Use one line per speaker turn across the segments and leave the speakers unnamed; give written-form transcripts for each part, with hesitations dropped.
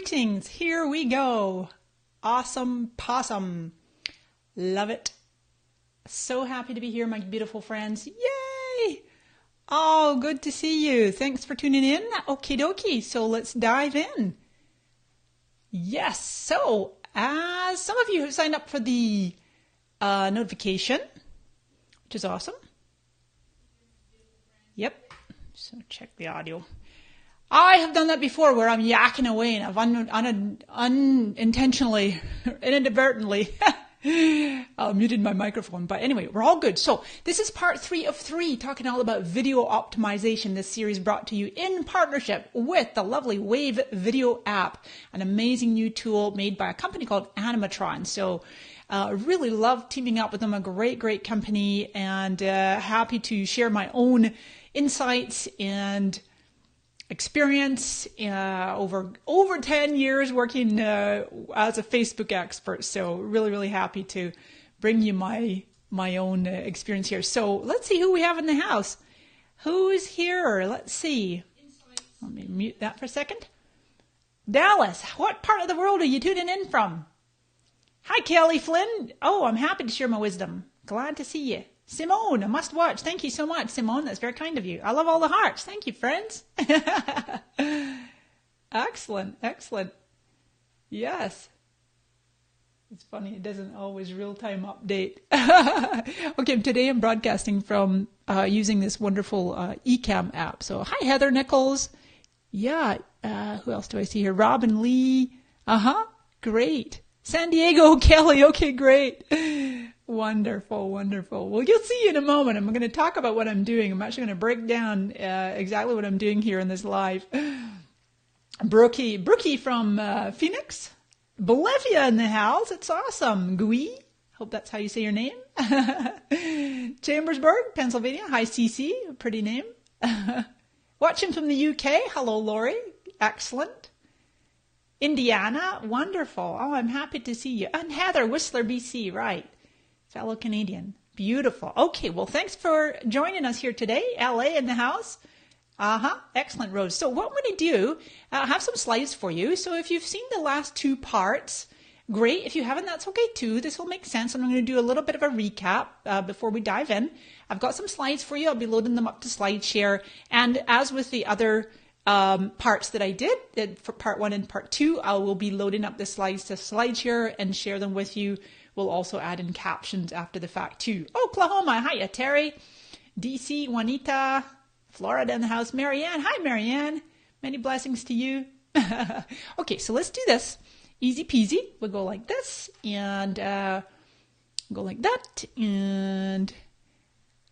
Greetings, here we go. Awesome possum. Love it. So happy to be here, my beautiful friends. Yay! Oh, good to see you. Thanks for tuning in. Okie dokie, so let's dive in. Yes, so as some of you have signed up for the notification, which is awesome. Yep, so check the audio. I have done that before where I'm yakking away and I've unintentionally, inadvertently muted my microphone. But anyway, we're all good. So this is part 3 of 3, talking all about video optimization. This series brought to you in partnership with the lovely Wave Video app, an amazing new tool made by a company called Animatron. So really love teaming up with them, a great company, and happy to share my own insights and experience over 10 years working as a Facebook expert. So really happy to bring you my own experience here. So let's see who we have in the house. Who's here? Let's see. Let me mute that for a second. Dallas, what part of the world are you tuning in from? Hi, Kelly Flynn. Oh, I'm happy to share my wisdom. Glad to see you. Simone, a must watch. Thank you so much, Simone. That's very kind of you. I love all the hearts. Thank you, friends. Excellent. Yes. It's funny, it doesn't always real-time update. Okay, today I'm broadcasting from using this wonderful eCam app. So, hi, Heather Nichols. Yeah, who else do I see here? Robin Lee. Great. San Diego, Kelly. Okay, great. Wonderful. Well, you'll see in a moment. I'm going to talk about what I'm doing. I'm actually going to break down exactly what I'm doing here in this live. Brookie from Phoenix. Bolivia in the house. It's awesome. Gui. Hope that's how you say your name. Chambersburg, Pennsylvania. Hi, Cece. Pretty name. Watching from the UK. Hello, Lori. Excellent. Indiana. Wonderful. Oh, I'm happy to see you. And Heather, Whistler, BC. Right. Fellow Canadian. Beautiful. Okay, well, thanks for joining us here today. LA in the house. Excellent, Rose. So what I'm going to do, I have some slides for you. So if you've seen the last 2 parts, great. If you haven't, that's okay too. This will make sense. I'm going to do a little bit of a recap before we dive in. I've got some slides for you. I'll be loading them up to SlideShare. And as with the other parts that I did for part 1 and part 2, I will be loading up the slides to SlideShare and share them with you. We'll also add in captions after the fact too. Oklahoma, hiya, Terry. DC, Juanita. Florida in the house. Marianne, hi, Marianne. Many blessings to you. Okay, so let's do this. Easy peasy. We'll go like this and go like that and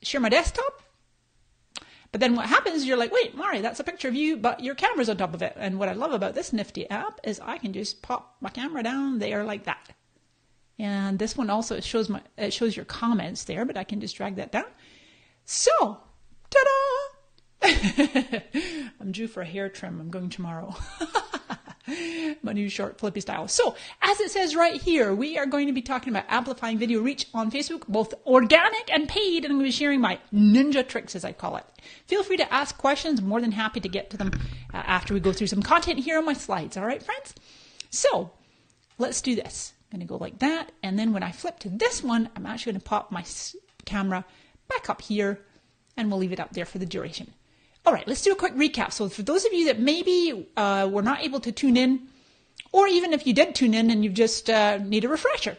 share my desktop. But then what happens is you're like, wait, Mari, that's a picture of you, but your camera's on top of it. And what I love about this nifty app is I can just pop my camera down there like that. And this one also shows your comments there, but I can just drag that down. So, ta-da! I'm due for a hair trim. I'm going tomorrow. My new short flippy style. So, as it says right here, we are going to be talking about amplifying video reach on Facebook, both organic and paid, and I'm going to be sharing my ninja tricks, as I call it. Feel free to ask questions. I'm more than happy to get to them after we go through some content here on my slides. All right, friends? So, let's do this. I'm going to go like that, and then when I flip to this one, I'm actually going to pop my camera back up here, and we'll leave it up there for the duration. All right, let's do a quick recap. So for those of you that maybe were not able to tune in, or even if you did tune in and you just need a refresher,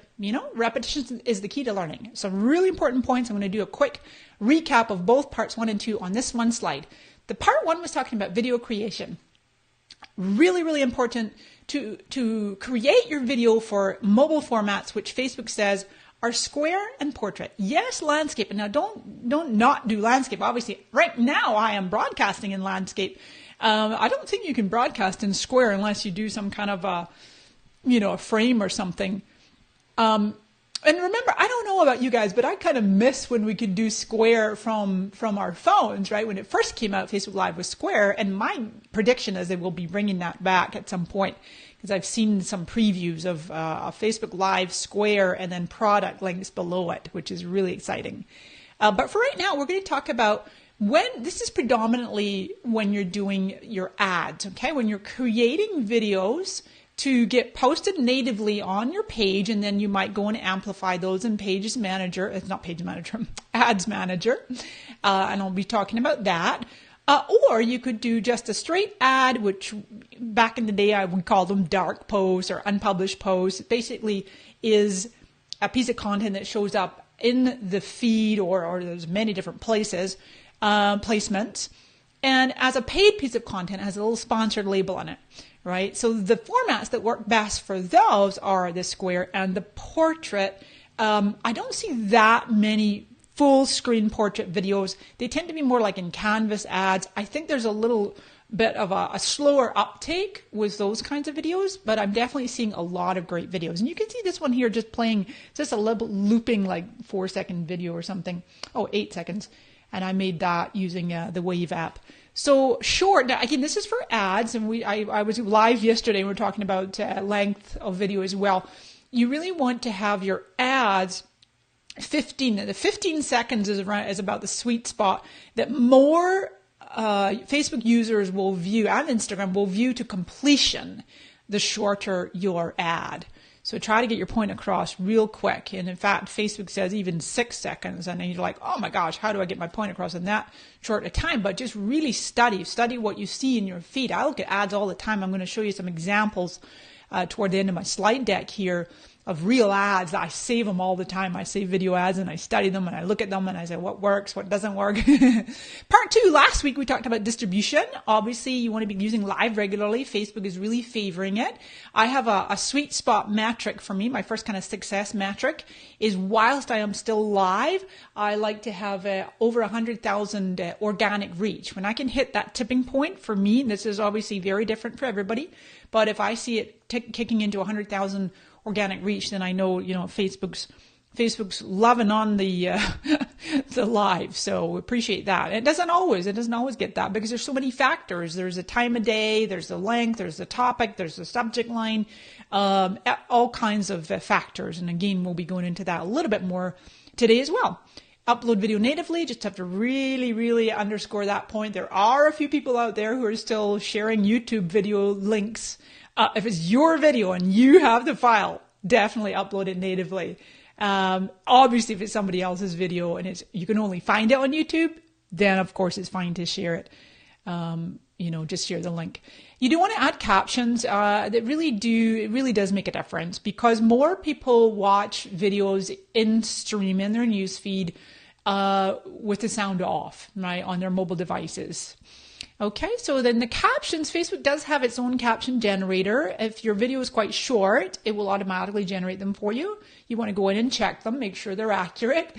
repetition is the key to learning. Some really important points. I'm going to do a quick recap of both parts 1 and 2 on this one slide. The part 1 was talking about video creation. Really important to create your video for mobile formats, which Facebook says are square and portrait. Yes, landscape. And now don't not do landscape. Obviously, right now I am broadcasting in landscape. I don't think you can broadcast in square unless you do some kind of a frame or something. And remember, I don't know about you guys, but I kind of miss when we could do square from our phones, right? When it first came out, Facebook Live was square. And my prediction is they will be bringing that back at some point, because I've seen some previews of Facebook Live square and then product links below it, which is really exciting. But for right now, we're going to talk about this is predominantly when you're doing your ads, okay? When you're creating videos to get posted natively on your page, and then you might go and amplify those in Pages Manager. It's not Page Manager, Ads Manager, and I'll be talking about that. Or you could do just a straight ad, which back in the day I would call them dark posts or unpublished posts. It basically is a piece of content that shows up in the feed or there's many different places, placements. And as a paid piece of content, it has a little sponsored label on it, right? So the formats that work best for those are the square and the portrait. I don't see that many full screen portrait videos. They tend to be more like in Canvas ads. I think there's a little bit of a slower uptake with those kinds of videos, but I'm definitely seeing a lot of great videos. And you can see this one here just playing, just a little looping like 4-second video or something. Oh, 8 seconds. And I made that using the Wave app. So short, now again, this is for ads, and I was live yesterday, and we were talking about length of video as well. You really want to have your ads 15 seconds is about the sweet spot that more Facebook users will view, and Instagram will view to completion, the shorter your ad. So try to get your point across real quick. And in fact, Facebook says even 6 seconds. And then you're like, oh my gosh, how do I get my point across in that short a time? But just really study what you see in your feed. I look at ads all the time. I'm going to show you some examples toward the end of my slide deck here of real ads. I save them all the time. I save video ads and I study them and I look at them and I say what works, what doesn't work. Part 2, last week we talked about distribution. Obviously you want to be using live regularly. Facebook is really favoring it. I have a sweet spot metric for me. My first kind of success metric is whilst I am still live, I like to have over 100,000 organic reach. When I can hit that tipping point for me, and this is obviously very different for everybody, but if I see it kicking into 100,000 organic reach, then I know, Facebook's loving on the the live. So appreciate that. It doesn't always get that because there's so many factors. There's the time of day, there's the length, there's the topic, there's the subject line, all kinds of factors. And again, we'll be going into that a little bit more today as well. Upload video natively, just have to really, really underscore that point. There are a few people out there who are still sharing YouTube video links. If it's your video and you have the file, definitely upload it natively. Obviously, if it's somebody else's video and you can only find it on YouTube, then of course it's fine to share it. Just share the link. You do want to add captions. It really does make a difference because more people watch videos in stream in their newsfeed with the sound off, right, on their mobile devices. Okay, so then the captions, Facebook does have its own caption generator. If your video is quite short, it will automatically generate them for you. You want to go in and check them, make sure they're accurate.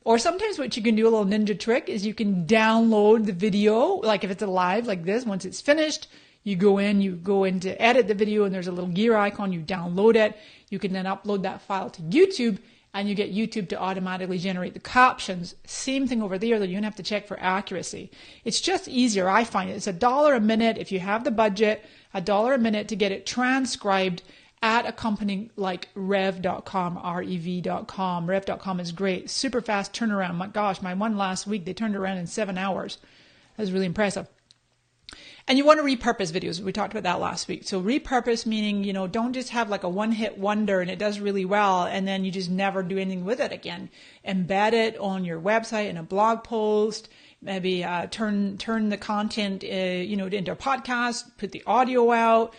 Or sometimes what you can do, a little ninja trick, is you can download the video, like if it's a live like this, once it's finished, you go in to edit the video and there's a little gear icon, you download it. You can then upload that file to YouTube and you get YouTube to automatically generate the captions. Same thing over there, though you don't have to check for accuracy. It's just easier, I find it. It's $1 a minute if you have the budget, $1 a minute to get it transcribed at a company like rev.com, rev.com. Rev.com is great, super fast turnaround. My gosh, my one last week, they turned around in 7 hours. That was really impressive. And you want to repurpose videos. We talked about that last week. So repurpose meaning, don't just have like a one-hit wonder and it does really well and then you just never do anything with it again. Embed it on your website in a blog post. Maybe turn the content, into a podcast. Put the audio out.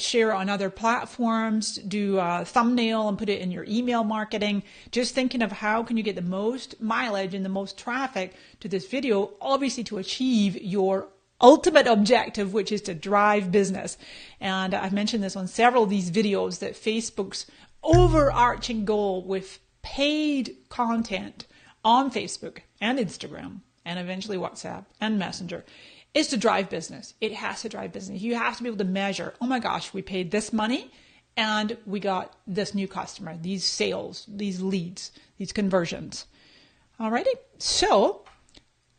Share on other platforms. Do a thumbnail and put it in your email marketing. Just thinking of how can you get the most mileage and the most traffic to this video, obviously to achieve your ultimate objective, which is to drive business. And I've mentioned this on several of these videos that Facebook's overarching goal with paid content on Facebook and Instagram and eventually WhatsApp and Messenger is to drive business. It has to drive business. You have to be able to measure, oh my gosh, we paid this money and we got this new customer, these sales, these leads, these conversions. Alrighty, so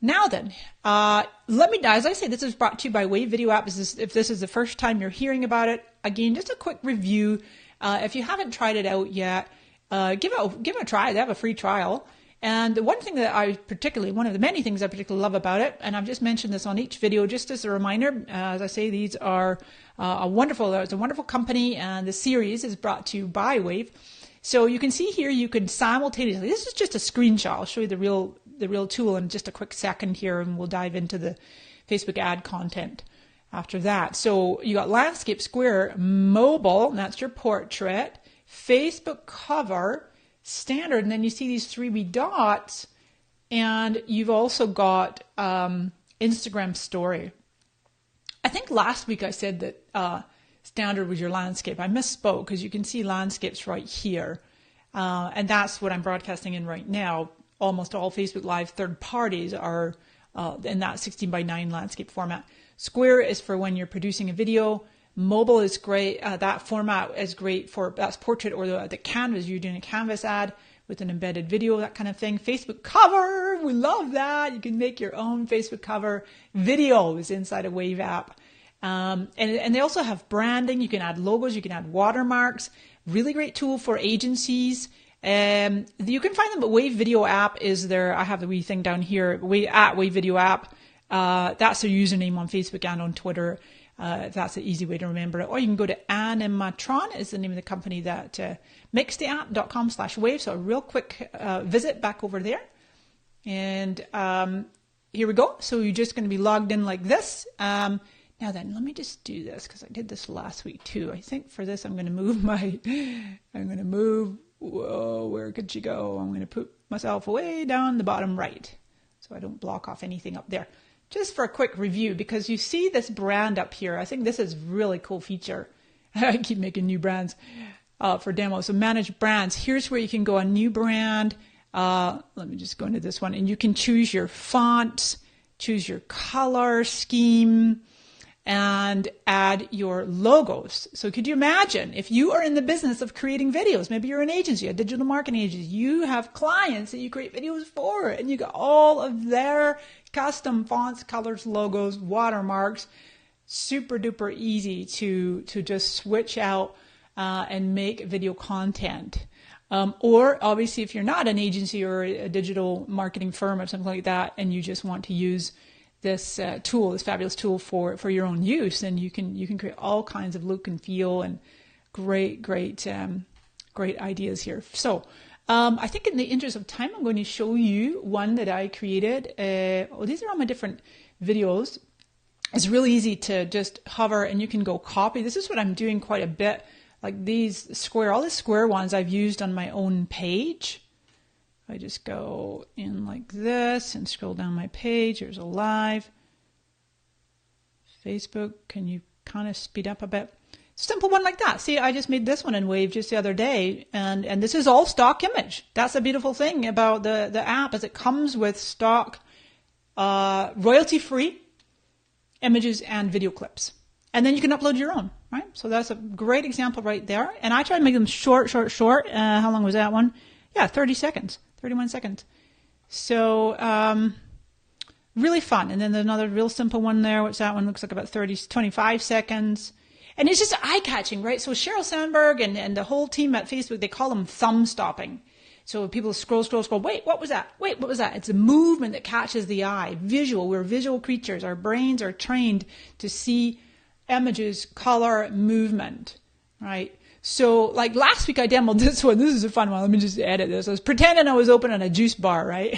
now then, let me, as I say, this is brought to you by Wave Video app. If this is the first time you're hearing about it, again, just a quick review. If you haven't tried it out yet, give it a try. They have a free trial. And the one thing that one of the many things I particularly love about it, and I've just mentioned this on each video, just as a reminder, as I say, these are it's a wonderful company, and the series is brought to you by Wave. So you can see here, you can simultaneously, this is just a screenshot. I'll show you the real tool in just a quick second here, and we'll dive into the Facebook ad content after that. So you got landscape, square, mobile, and that's your portrait, Facebook cover, standard, and then you see these 3 dots, and you've also got Instagram story. I think last week I said that standard was your landscape. I misspoke, because you can see landscapes right here, and that's what I'm broadcasting in right now. Almost all Facebook Live third parties are in that 16:9 landscape format. Square is for when you're producing a video. Mobile is great. That format is great for, that's portrait or the canvas. You're doing a canvas ad with an embedded video, that kind of thing. Facebook cover, we love that. You can make your own Facebook cover videos inside a Wave app. And they also have branding. You can add logos, you can add watermarks. Really great tool for agencies. You can find them at Wave Video app is there. I have the wee thing down here, at Wave Video app. That's their username on Facebook and on Twitter. That's an easy way to remember it. Or you can go to Animatron is the name of the company that makes the app.com/wave. So a real quick visit back over there. And here we go. So you're just going to be logged in like this. Now then, let me just do this, because I did this last week too. I think for this, I'm going to move, whoa, where could she go? I'm going to put myself way down the bottom right, so I don't block off anything up there. Just for a quick review, because you see this brand up here. I think this is a really cool feature. I keep making new brands for demos. So manage brands. Here's where you can go on new brand. Let me just go into this one, and you can choose your font, choose your color scheme, and add your logos. So could you imagine if you are in the business of creating videos, maybe you're an agency, a digital marketing agency, you have clients that you create videos for, and you got all of their custom fonts, colors, logos, watermarks, super duper easy to just switch out and make video content. Or obviously if you're not an agency or a digital marketing firm or something like that, and you just want to use this tool, this fabulous tool for your own use, and you can create all kinds of look and feel and great ideas here. So I think in the interest of time, I'm going to show you one that I created. These are all my different videos. It's really easy to just hover and you can go copy. This is what I'm doing quite a bit. Like all the square ones I've used on my own page. I just go in like this and scroll down my page. Here's a live. Facebook, can you kind of speed up a bit? Simple one like that. See, I just made this one in Wave just the other day, and this is all stock image. That's a beautiful thing about the app, is it comes with stock royalty-free images and video clips. And then you can upload your own, right? So that's a great example right there. And I try to make them short. How long was that one? Yeah, 30 seconds. 31 seconds. So really fun. And then there's another real simple one there, which that one looks like about 25 seconds. And it's just eye-catching, right? So Sheryl Sandberg and the whole team at Facebook, they call them thumb stopping. So people scroll. Wait, what was that? Wait, what was that? It's a movement that catches the eye. Visual. We're visual creatures. Our brains are trained to see images, color, movement, right? So like last week I demoed this one. This is a fun one. Let me just edit this. I was pretending I was opening a juice bar, right?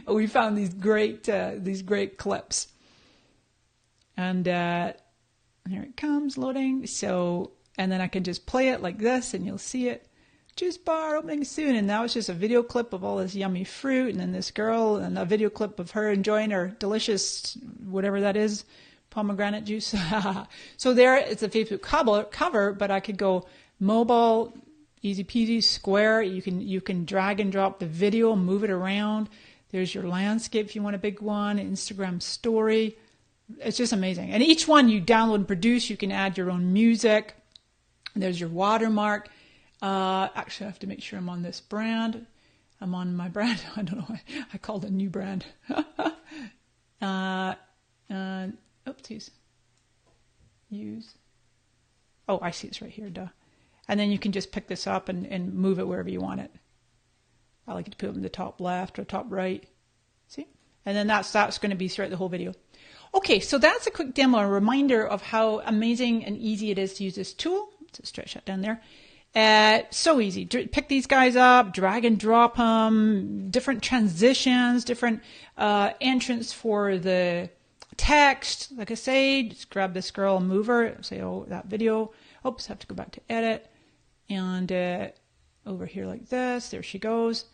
We found these great clips. And here it comes loading. So, and then I can just play it like this and you'll see it. Juice bar opening soon. And now it's just a video clip of all this yummy fruit. And then this girl and a video clip of her enjoying her delicious, whatever that is, pomegranate juice. So there it's a Facebook cover, but I could go mobile, easy peasy, square. You can drag and drop the video, move it around. There's your landscape if you want a big one, Instagram story. It's just amazing. And each one you download and produce, you can add your own music. There's your watermark. Actually, I have to make sure I'm on this brand. I'm on my brand. I don't know why I called it a new brand. Oopsies. Use. Oh, I see it's right here, duh. And then you can just pick this up and move it wherever you want it. I like to put them in the top left or top right. See? And then that's going to be throughout the whole video. Okay, so that's a quick demo, a reminder of how amazing and easy it is to use this tool. Let's stretch that down there. So easy. Pick these guys up, drag and drop them, different transitions, different entrance for the text. Like I say, just grab this girl and move her. Say, oh, that video. Oops, have to go back to edit. And over here like this. There she goes.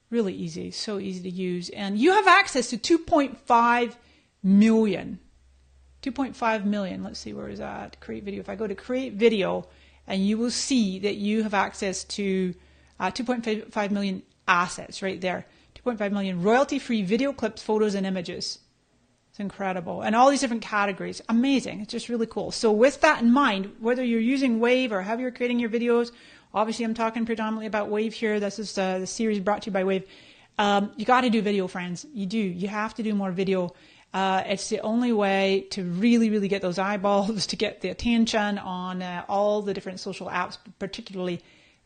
Really easy. So easy to use. And you have access to 2.5 million. 2.5 million. Let's see, where is that? Create video. If I go to create video, and you will see that you have access to 2.5 million assets right there. 2.5 million royalty-free video clips, photos, and images. It's incredible. And all these different categories. Amazing. It's just really cool. So with that in mind, whether you're using Wave or however you're creating your videos, obviously I'm talking predominantly about Wave here. This is the series brought to you by Wave. You got to do video, friends. You do. You have to do more video. It's the only way to really, really get those eyeballs, to get the attention on all the different social apps, particularly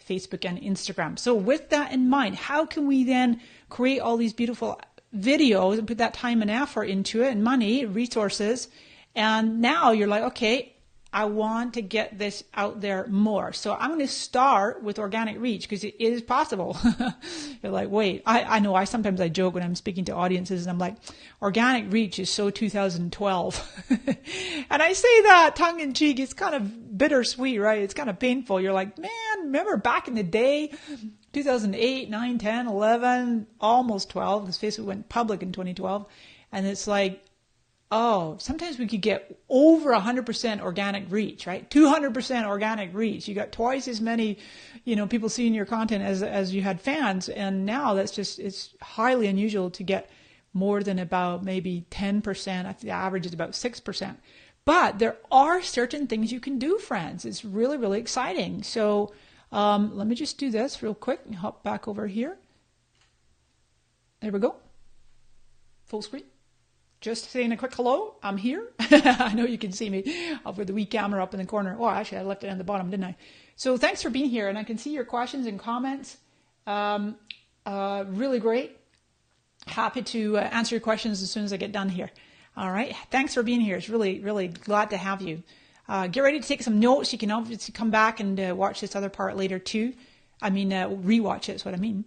Facebook and Instagram. So with that in mind, how can we then create all these beautiful videos and put that time and effort into it, and money, resources, and now you're like, okay, I want to get this out there more. So I'm going to start with organic reach because it is possible. You're like, wait, I know sometimes I joke when I'm speaking to audiences and I'm like, organic reach is so 2012. And I say that tongue in cheek. It's kind of bittersweet, right? It's kind of painful. You're like, man, remember back in the day, 2008, 9, 10, 11, almost 12, because Facebook went public in 2012. And it's like, oh, sometimes we could get over 100% organic reach, right? 200% organic reach. You got twice as many, people seeing your content as you had fans. And now it's highly unusual to get more than about maybe 10%. I think the average is about 6%. But there are certain things you can do, friends. It's really, really exciting. So let me just do this real quick and hop back over here. There we go. Full screen. Just saying a quick hello. I'm here. I know you can see me up with the wee camera up in the corner. Oh, actually, I left it on the bottom, didn't I? So thanks for being here. And I can see your questions and comments. Really great. Happy to answer your questions as soon as I get done here. All right. Thanks for being here. It's really, really glad to have you. Get ready to take some notes. You can obviously come back and watch this other part later too. I mean, rewatch it is what I mean.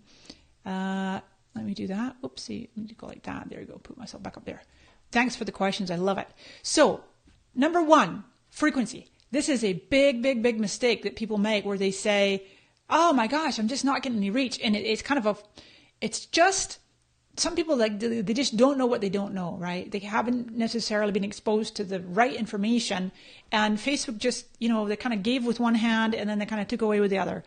Let me do that. Oopsie. Let me go like that. There you go. Put myself back up there. Thanks for the questions. I love it. So, number one, frequency. This is a big, big, big mistake that people make where they say, oh my gosh, I'm just not getting any reach. And it's kind of it's just, some people they just don't know what they don't know, right? They haven't necessarily been exposed to the right information. And Facebook just, they kind of gave with one hand and then they kind of took away with the other.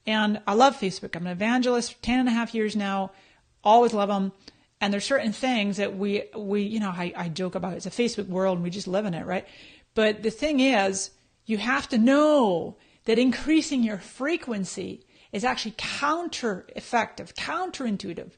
And I love Facebook. I'm an evangelist, 10 and a half years now, always love them. And there's certain things that we I joke about. It's a Facebook world and we just live in it, right? But the thing is, you have to know that increasing your frequency is actually counter-effective, counterintuitive.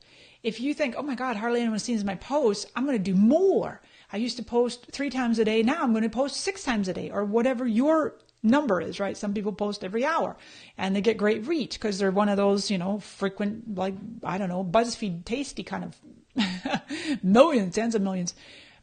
If you think, oh my God, hardly anyone sees my posts, I'm going to do more. I used to post 3 times a day. Now I'm going to post 6 times a day, or whatever your number is, right? Some people post every hour and they get great reach because they're one of those, frequent, like, I don't know, BuzzFeed tasty kind of millions, tens of millions.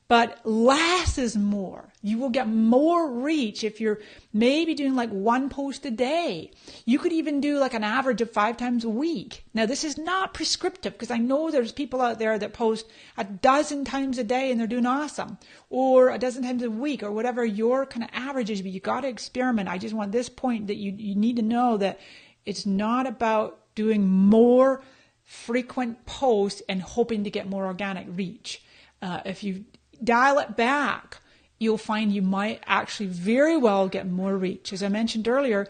But less is more. You will get more reach if you're maybe doing like 1 post a day. You could even do like an average of 5 times a week. Now, this is not prescriptive because I know there's people out there that post 12 times a day and they're doing awesome, or 12 times a week, or whatever your kind of average is. But you got to experiment. I just want this point that you need to know that it's not about doing more frequent posts and hoping to get more organic reach. If you dial it back, you'll find you might actually very well get more reach. As I mentioned earlier,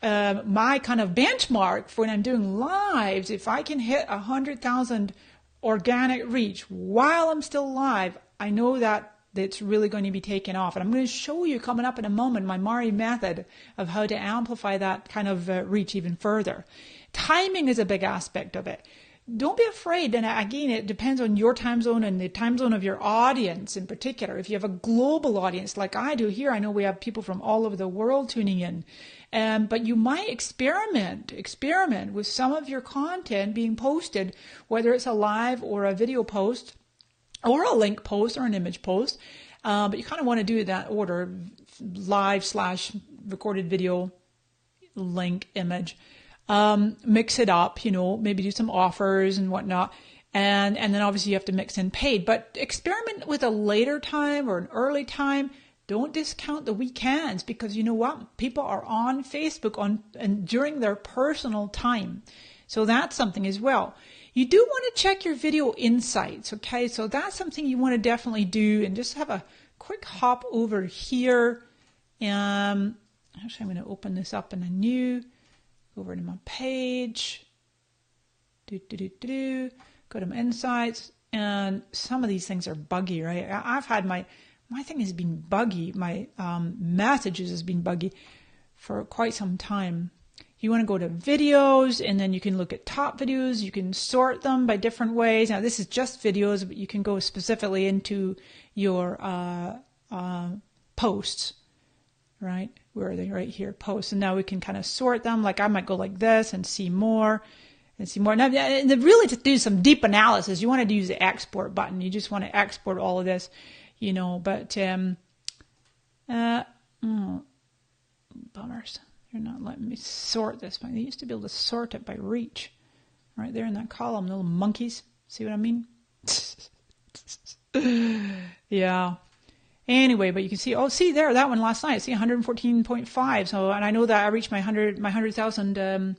my kind of benchmark for when I'm doing lives, if I can hit 100,000 organic reach while I'm still live, I know that it's really going to be taken off. And I'm going to show you coming up in a moment my Mari method of how to amplify that kind of reach even further. Timing is a big aspect of it. don't be afraid. And again, it depends on your time zone and the time zone of your audience in particular. If you have a global audience like I do here, I know we have people from all over the world tuning in. But you might experiment with some of your content being posted, whether it's a live or a video post or a link post or an image post. But you kind of want to do it that order, live/recorded video, link, image. Mix it up, maybe do some offers and whatnot. And then obviously you have to mix in paid, but experiment with a later time or an early time. Don't discount the weekends, because you know what? People are on Facebook and during their personal time. So that's something as well. You do want to check your video insights. Okay. So that's something you want to definitely do, and just have a quick hop over here. Actually, I'm going to open this up in a new. Over to my page, go to my insights, and some of these things are buggy, right? I've had my thing has been buggy, my messages has been buggy for quite some time. You want to go to videos, and then you can look at top videos, you can sort them by different ways. Now this is just videos, but you can go specifically into your posts. Right? Where are they? Right here, posts. And now we can kind of sort them. Like I might go like this and see more and see more. Now, really to do some deep analysis, you want to use the export button. You just want to export all of this, but, bummers. They're not letting me sort this. They used to be able to sort it by reach. Right there in that column, little monkeys. See what I mean? Yeah. Anyway, but you can see, see there, that one last night, see 114.5. So, and I know that I reached my 100,000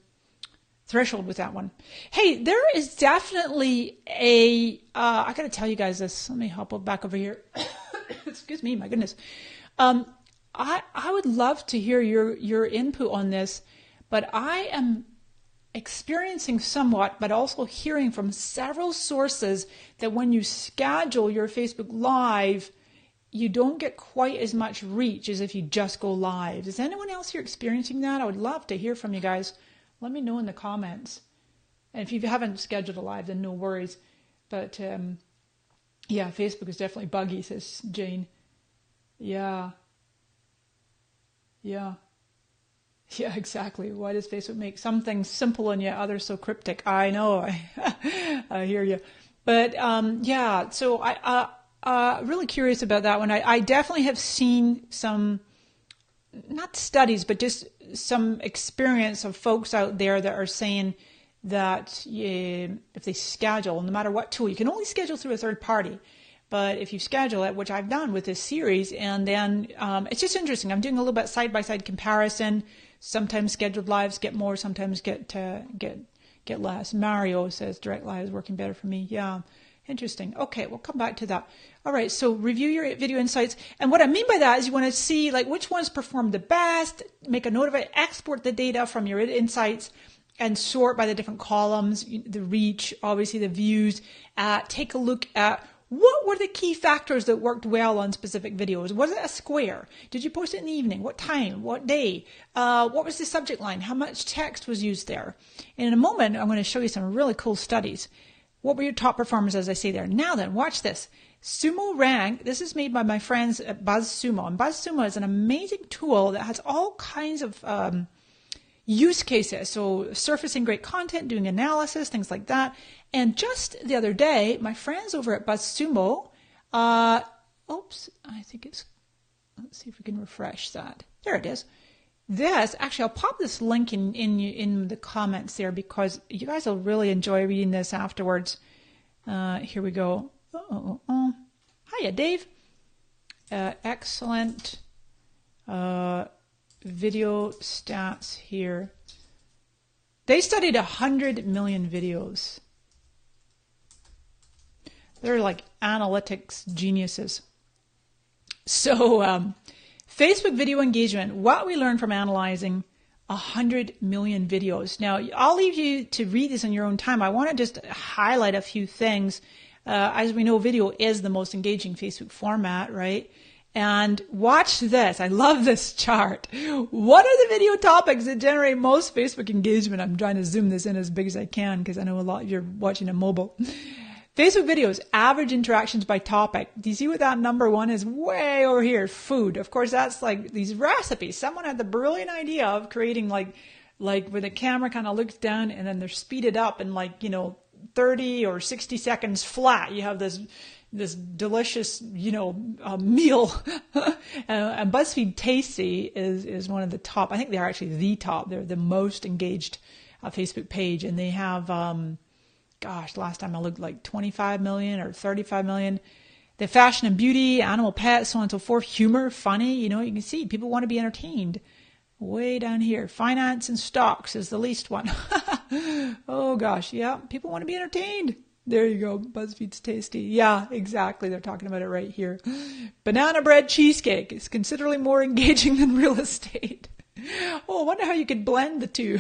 threshold with that one. Hey, there is definitely I got to tell you guys this. Let me hop back over here. Excuse me, my goodness. I would love to hear your input on this, but I am experiencing somewhat, but also hearing from several sources that when you schedule your Facebook Live, you don't get quite as much reach as if you just go live. Is anyone else here experiencing that? I would love to hear from you guys. Let me know in the comments. And if you haven't scheduled a live, then no worries. But yeah, Facebook is definitely buggy, says Jane. Yeah, exactly. Why does Facebook make some things simple and yet others so cryptic? I know. I hear you. But yeah, so really curious about that one. I definitely have seen some, not studies, but just some experience of folks out there that are saying that if they schedule, no matter what tool, you can only schedule through a third party. But if you schedule it, which I've done with this series, and then it's just interesting. I'm doing a little bit side-by-side comparison. Sometimes scheduled lives get more, sometimes get less. Mario says direct live is working better for me. Yeah. Interesting. Okay, we'll come back to that. All right, so review your video insights. And what I mean by that is you want to see like which ones perform the best, make a note of it, export the data from your insights, and sort by the different columns, the reach, obviously the views. Take a look at what were the key factors that worked well on specific videos. Was it a square? Did you post it in the evening? What time? What day? What was the subject line? How much text was used there? And in a moment, I'm going to show you some really cool studies. What were your top performers, as I say there? Now then, watch this. Sumo Rank. This is made by my friends at BuzzSumo. And BuzzSumo is an amazing tool that has all kinds of use cases. So surfacing great content, doing analysis, things like that. And just the other day, my friends over at BuzzSumo, oops, I think it's, let's see if we can refresh that. There it is. This, actually, I'll pop this link in the comments there because you guys will really enjoy reading this afterwards. Here we go. Hiya, Dave. Excellent video stats here. They studied 100 million videos. They're like analytics geniuses. So, Facebook video engagement, what we learned from analyzing 100 million videos. Now, I'll leave you to read this in your own time. I want to just highlight a few things. As we know, video is the most engaging Facebook format, right? And watch this. I love this chart. What are the video topics that generate most Facebook engagement? I'm trying to zoom this in as big as I can because I know a lot of you are watching on mobile. Facebook videos, average interactions by topic. Do you see what that number one is? Way over here, food. Of course, that's like these recipes. Someone had the brilliant idea of creating like where the camera kind of looks down and then they're speeded up in 30 or 60 seconds flat. You have this delicious, meal. And BuzzFeed Tasty is one of the top. I think they're actually the top. They're the most engaged Facebook page. And they have, last time I looked, like 25 million or 35 million. The fashion and beauty, animal, pets, so on and so forth. Humor, funny, you can see people want to be entertained. Way down here, finance and stocks is the least one. Oh gosh, yeah, people want to be entertained. There you go, BuzzFeed's Tasty. Yeah, exactly, they're talking about it right here. Banana bread cheesecake is considerably more engaging than real estate. Oh, I wonder how you could blend the two.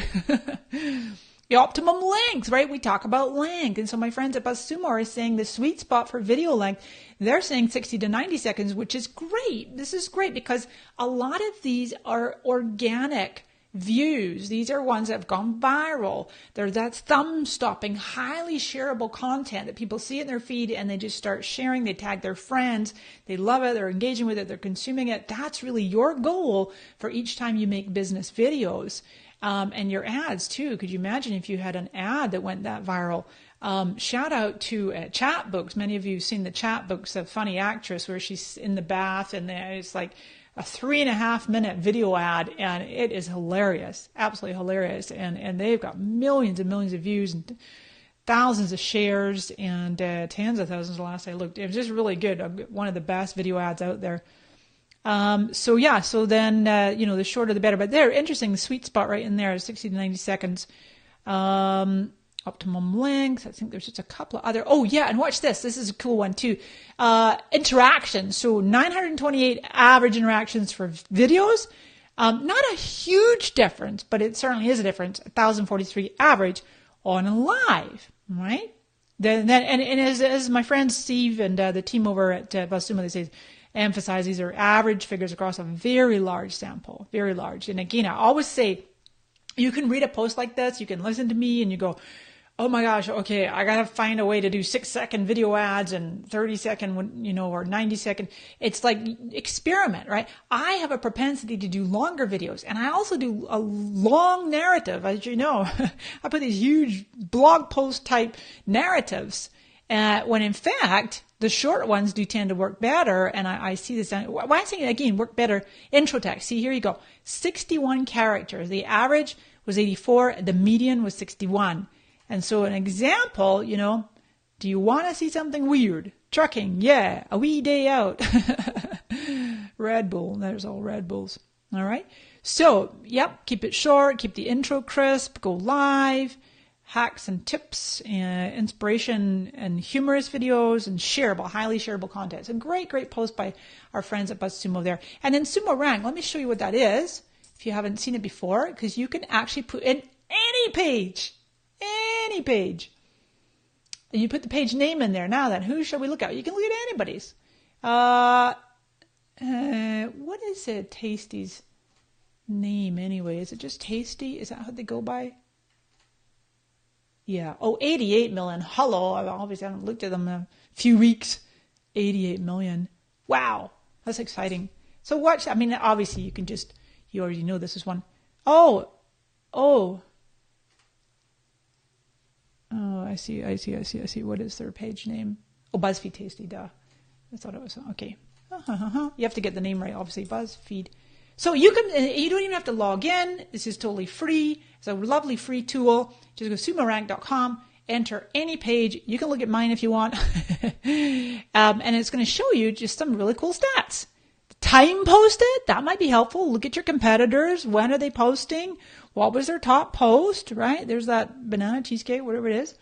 The optimum length, right? We talk about length. And so my friends at BuzzSumo are saying the sweet spot for video length, they're saying 60 to 90 seconds, which is great. This is great because a lot of these are organic views. These are ones that have gone viral. They're that thumb-stopping, highly shareable content that people see in their feed and they just start sharing. They tag their friends. They love it. They're engaging with it. They're consuming it. That's really your goal for each time you make business videos. And your ads too. Could you imagine if you had an ad that went that viral? Shout out to Chat Books. Many of you have seen the Chat Books, a funny actress where she's in the bath and it's like a 3.5 minute video ad and it is hilarious, absolutely hilarious. And they've got millions and millions of views and thousands of shares and tens of thousands the last I looked. It was just really good. One of the best video ads out there. So then, the shorter the better, but they're interesting. The sweet spot right in there is 60 to 90 seconds. Optimum length. I think there's just a couple of other, and watch this. This is a cool one too. Interactions. So 928 average interactions for videos. Not a huge difference, but it certainly is a difference. 1,043 average on a live, right? Then as my friend Steve and the team over at BuzzSumo, they say, emphasize these are average figures across a very large sample, very large. And again, I always say, you can read a post like this, you can listen to me and you go, oh my gosh, okay, I got to find a way to do 6-second video ads and 30-second, or 90-second. It's like experiment, right? I have a propensity to do longer videos and I also do a long narrative, as you know. I put these huge blog post type narratives when in fact, the short ones do tend to work better, and I see this. Why I'm saying again, work better. Intro text. See, here you go. 61 characters. The average was 84. The median was 61. And so an example, do you want to see something weird? Trucking. Yeah. A wee day out. Red Bull. There's all Red Bulls. All right. So, yep. Keep it short. Keep the intro crisp. Go live. Hacks and tips, inspiration and humorous videos and shareable, highly shareable content. It's a great, great post by our friends at BuzzSumo there. And then Sumo Rank, let me show you what that is if you haven't seen it before, because you can actually put in any page. And you put the page name in there. Now then, who shall we look at? You can look at anybody's. What is Tasty's name anyway? Is it just Tasty? Is that how they go by? Yeah. 88 million. Hello. I obviously haven't looked at them in a few weeks. 88 million. Wow. That's exciting. So watch. Obviously you already know this is one. Oh, I see. What is their page name? Oh, BuzzFeed Tasty. Duh. I thought it was, okay. You have to get the name right, obviously. BuzzFeed. So you don't even have to log in. This is totally free. It's a lovely free tool. Just go to sumorank.com, enter any page. You can look at mine if you want. And it's going to show you just some really cool stats. Time posted, that might be helpful. Look at your competitors. When are they posting? What was their top post, right? There's that banana cheesecake, whatever it is.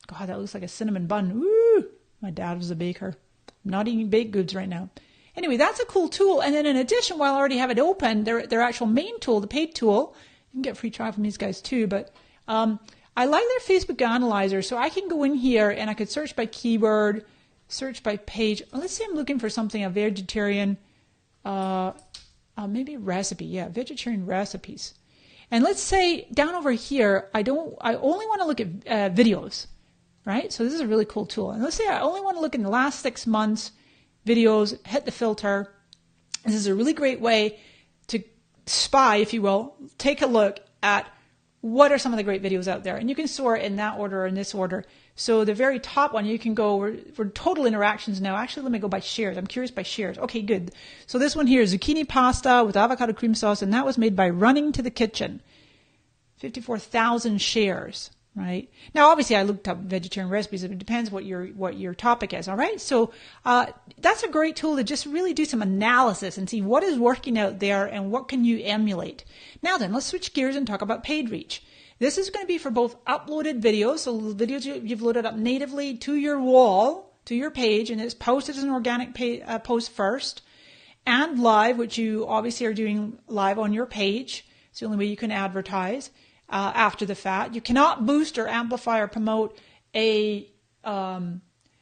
God, that looks like a cinnamon bun. Woo! My dad was a baker. I'm not eating baked goods right now. Anyway, that's a cool tool. And then in addition, while I already have it open, their actual main tool, the paid tool, you can get free trial from these guys too. But I like their Facebook analyzer. So I can go in here and I could search by keyword, search by page. Let's say I'm looking for something, a vegetarian maybe recipe. Yeah, vegetarian recipes. And let's say down over here, I only want to look at videos, right? So this is a really cool tool. And let's say I only want to look in the last 6 months videos, hit the filter. This is a really great way to spy, if you will, take a look at what are some of the great videos out there. And you can sort in that order or in this order. So the very top one, you can go, we're total interactions now. Actually, let me go by shares. I'm curious by shares. Okay, good. So this one here is zucchini pasta with avocado cream sauce, and that was made by Running to the Kitchen. 54,000 shares, right? Now, obviously, I looked up vegetarian recipes. It depends what your topic is, all right? So that's a great tool to just really do some analysis and see what is working out there and what can you emulate. Now then, let's switch gears and talk about paid reach. This is going to be for both uploaded videos, so videos you've loaded up natively to your wall, to your page, and it's posted as an organic post first, and live, which you obviously are doing live on your page. It's the only way you can advertise after the fact. You cannot boost or amplify or promote a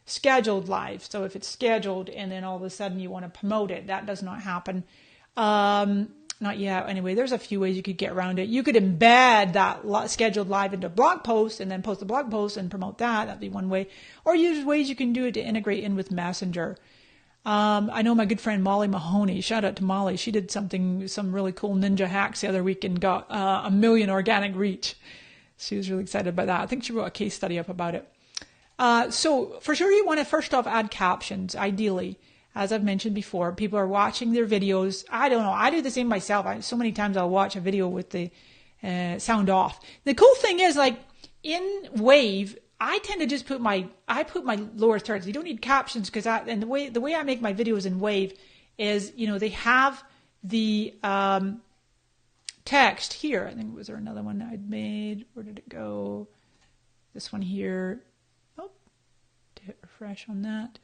scheduled live. So if it's scheduled and then all of a sudden you want to promote it, that does not happen. Not yet. Anyway, there's a few ways you could get around it. You could embed that scheduled live into a blog post and then post the blog post and promote that. That'd be one way. Or use ways you can do it to integrate in with Messenger. I know my good friend Molly Mahoney. Shout out to Molly. She did some really cool ninja hacks the other week and got 1 million organic reach. She was really excited by that. I think she wrote a case study up about it. So for sure you want to first off add captions, ideally. As I've mentioned before, people are watching their videos. I don't know. I do the same myself. So many times I'll watch a video with the sound off. The cool thing is, like in Wave, I tend to just put my lower thirds. You don't need captions because the way I make my videos in Wave is, they have the text here. I think was there another one I'd made? Where did it go? This one here. Oh, to hit refresh on that.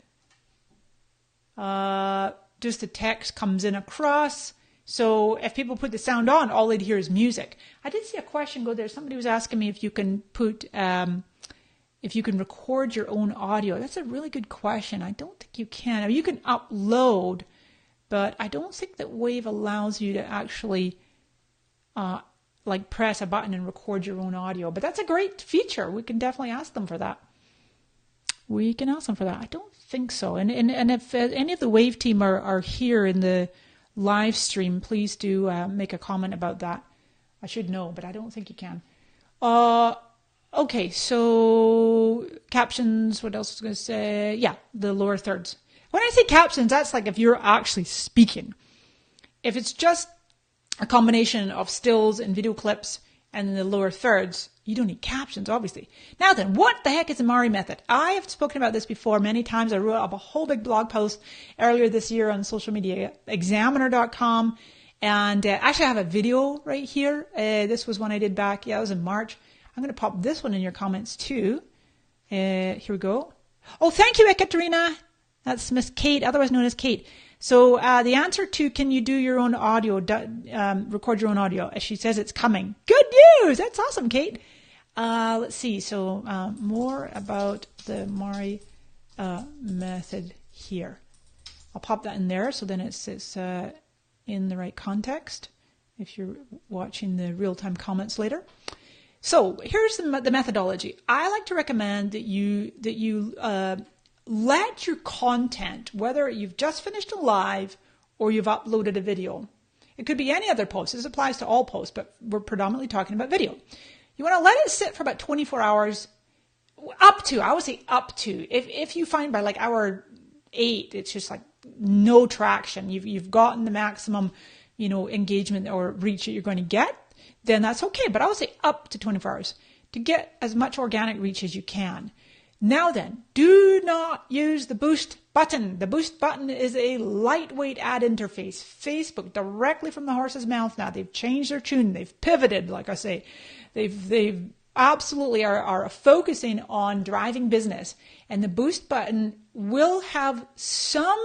Just the text comes in across. So if people put the sound on, all they'd hear is music. I did see a question go there. Somebody was asking me if you can record your own audio. That's a really good question. I don't think you can. I mean, you can upload, but I don't think that Wave allows you to actually press a button and record your own audio. But that's a great feature. We can definitely ask them for that. I don't think so. And if any of the Wave team are here in the live stream, please do make a comment about that. I should know, but I don't think you can. Okay, so captions, what else was I going to say? Yeah, the lower thirds. When I say captions, that's like if you're actually speaking. If it's just a combination of stills and video clips and the lower thirds, you don't need captions, obviously. Now then, what the heck is the Mari method? I have spoken about this before many times. I wrote up a whole big blog post earlier this year on social media, examiner.com. And actually I have a video right here. This was one I did back, it was in March. I'm going to pop this one in your comments too. Here we go. Oh, thank you, Ekaterina. That's Miss Kate, otherwise known as Kate. So the answer to can you do your own audio, record your own audio, she says it's coming. Good news! That's awesome, Kate. Let's see. So more about the Mari method here. I'll pop that in there so then it's in the right context if you're watching the real-time comments later. So here's the methodology. I like to recommend that you let your content, whether you've just finished a live or you've uploaded a video. It could be any other post. This applies to all posts, but we're predominantly talking about video. You want to let it sit for about 24 hours, I would say up to. If you find by like hour 8, it's just like no traction, you've gotten the maximum, engagement or reach that you're going to get, then that's okay. But I would say up to 24 hours to get as much organic reach as you can. Now then, do not use the boost button. The boost button is a lightweight ad interface. Facebook, directly from the horse's mouth now. They've changed their tune. They've pivoted, like I say. They've absolutely are focusing on driving business. And the boost button will have some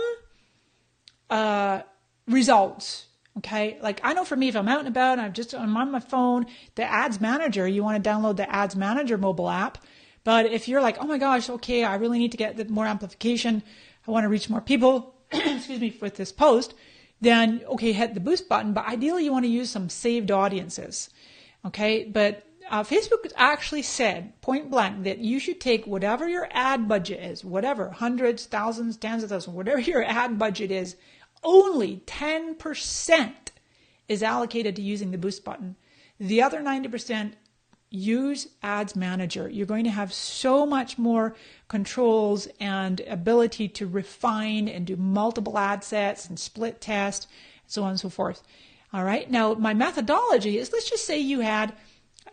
results. Okay, like I know for me, if I'm out and about and I'm on my phone, the Ads Manager, you want to download the Ads Manager mobile app. But if you're like, oh my gosh, okay, I really need to get more amplification, I want to reach more people, excuse me, with this post, then okay, hit the boost button, but ideally you want to use some saved audiences. Okay, but Facebook actually said point blank that you should take whatever your ad budget is, whatever, hundreds, thousands, tens of thousands, whatever your ad budget is, only 10% is allocated to using the boost button. The other 90%, use Ads Manager. You're going to have so much more controls and ability to refine and do multiple ad sets and split test, so on and so forth. All right. Now, my methodology is, let's just say you had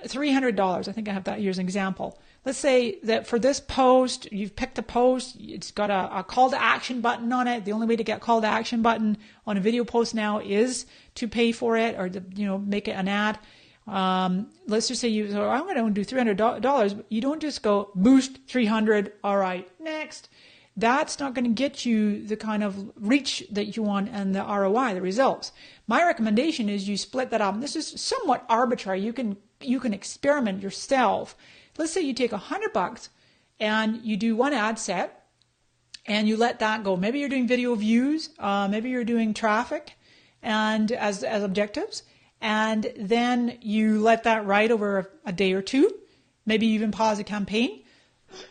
$300. I think I have that here as an example. Let's say that for this post, you've picked a post, it's got a call to action button on it. The only way to get call to action button on a video post now is to pay for it or to, make it an ad. Let's just say I'm going to do $300. You don't just go boost 300. All right, next. That's not going to get you the kind of reach that you want and the ROI, the results. My recommendation is you split that up. This is somewhat arbitrary. You can experiment yourself. Let's say you take $100 and you do one ad set and you let that go. Maybe you're doing video views, maybe you're doing traffic and as objectives, and then you let that ride over a day or two. Maybe you even pause a campaign.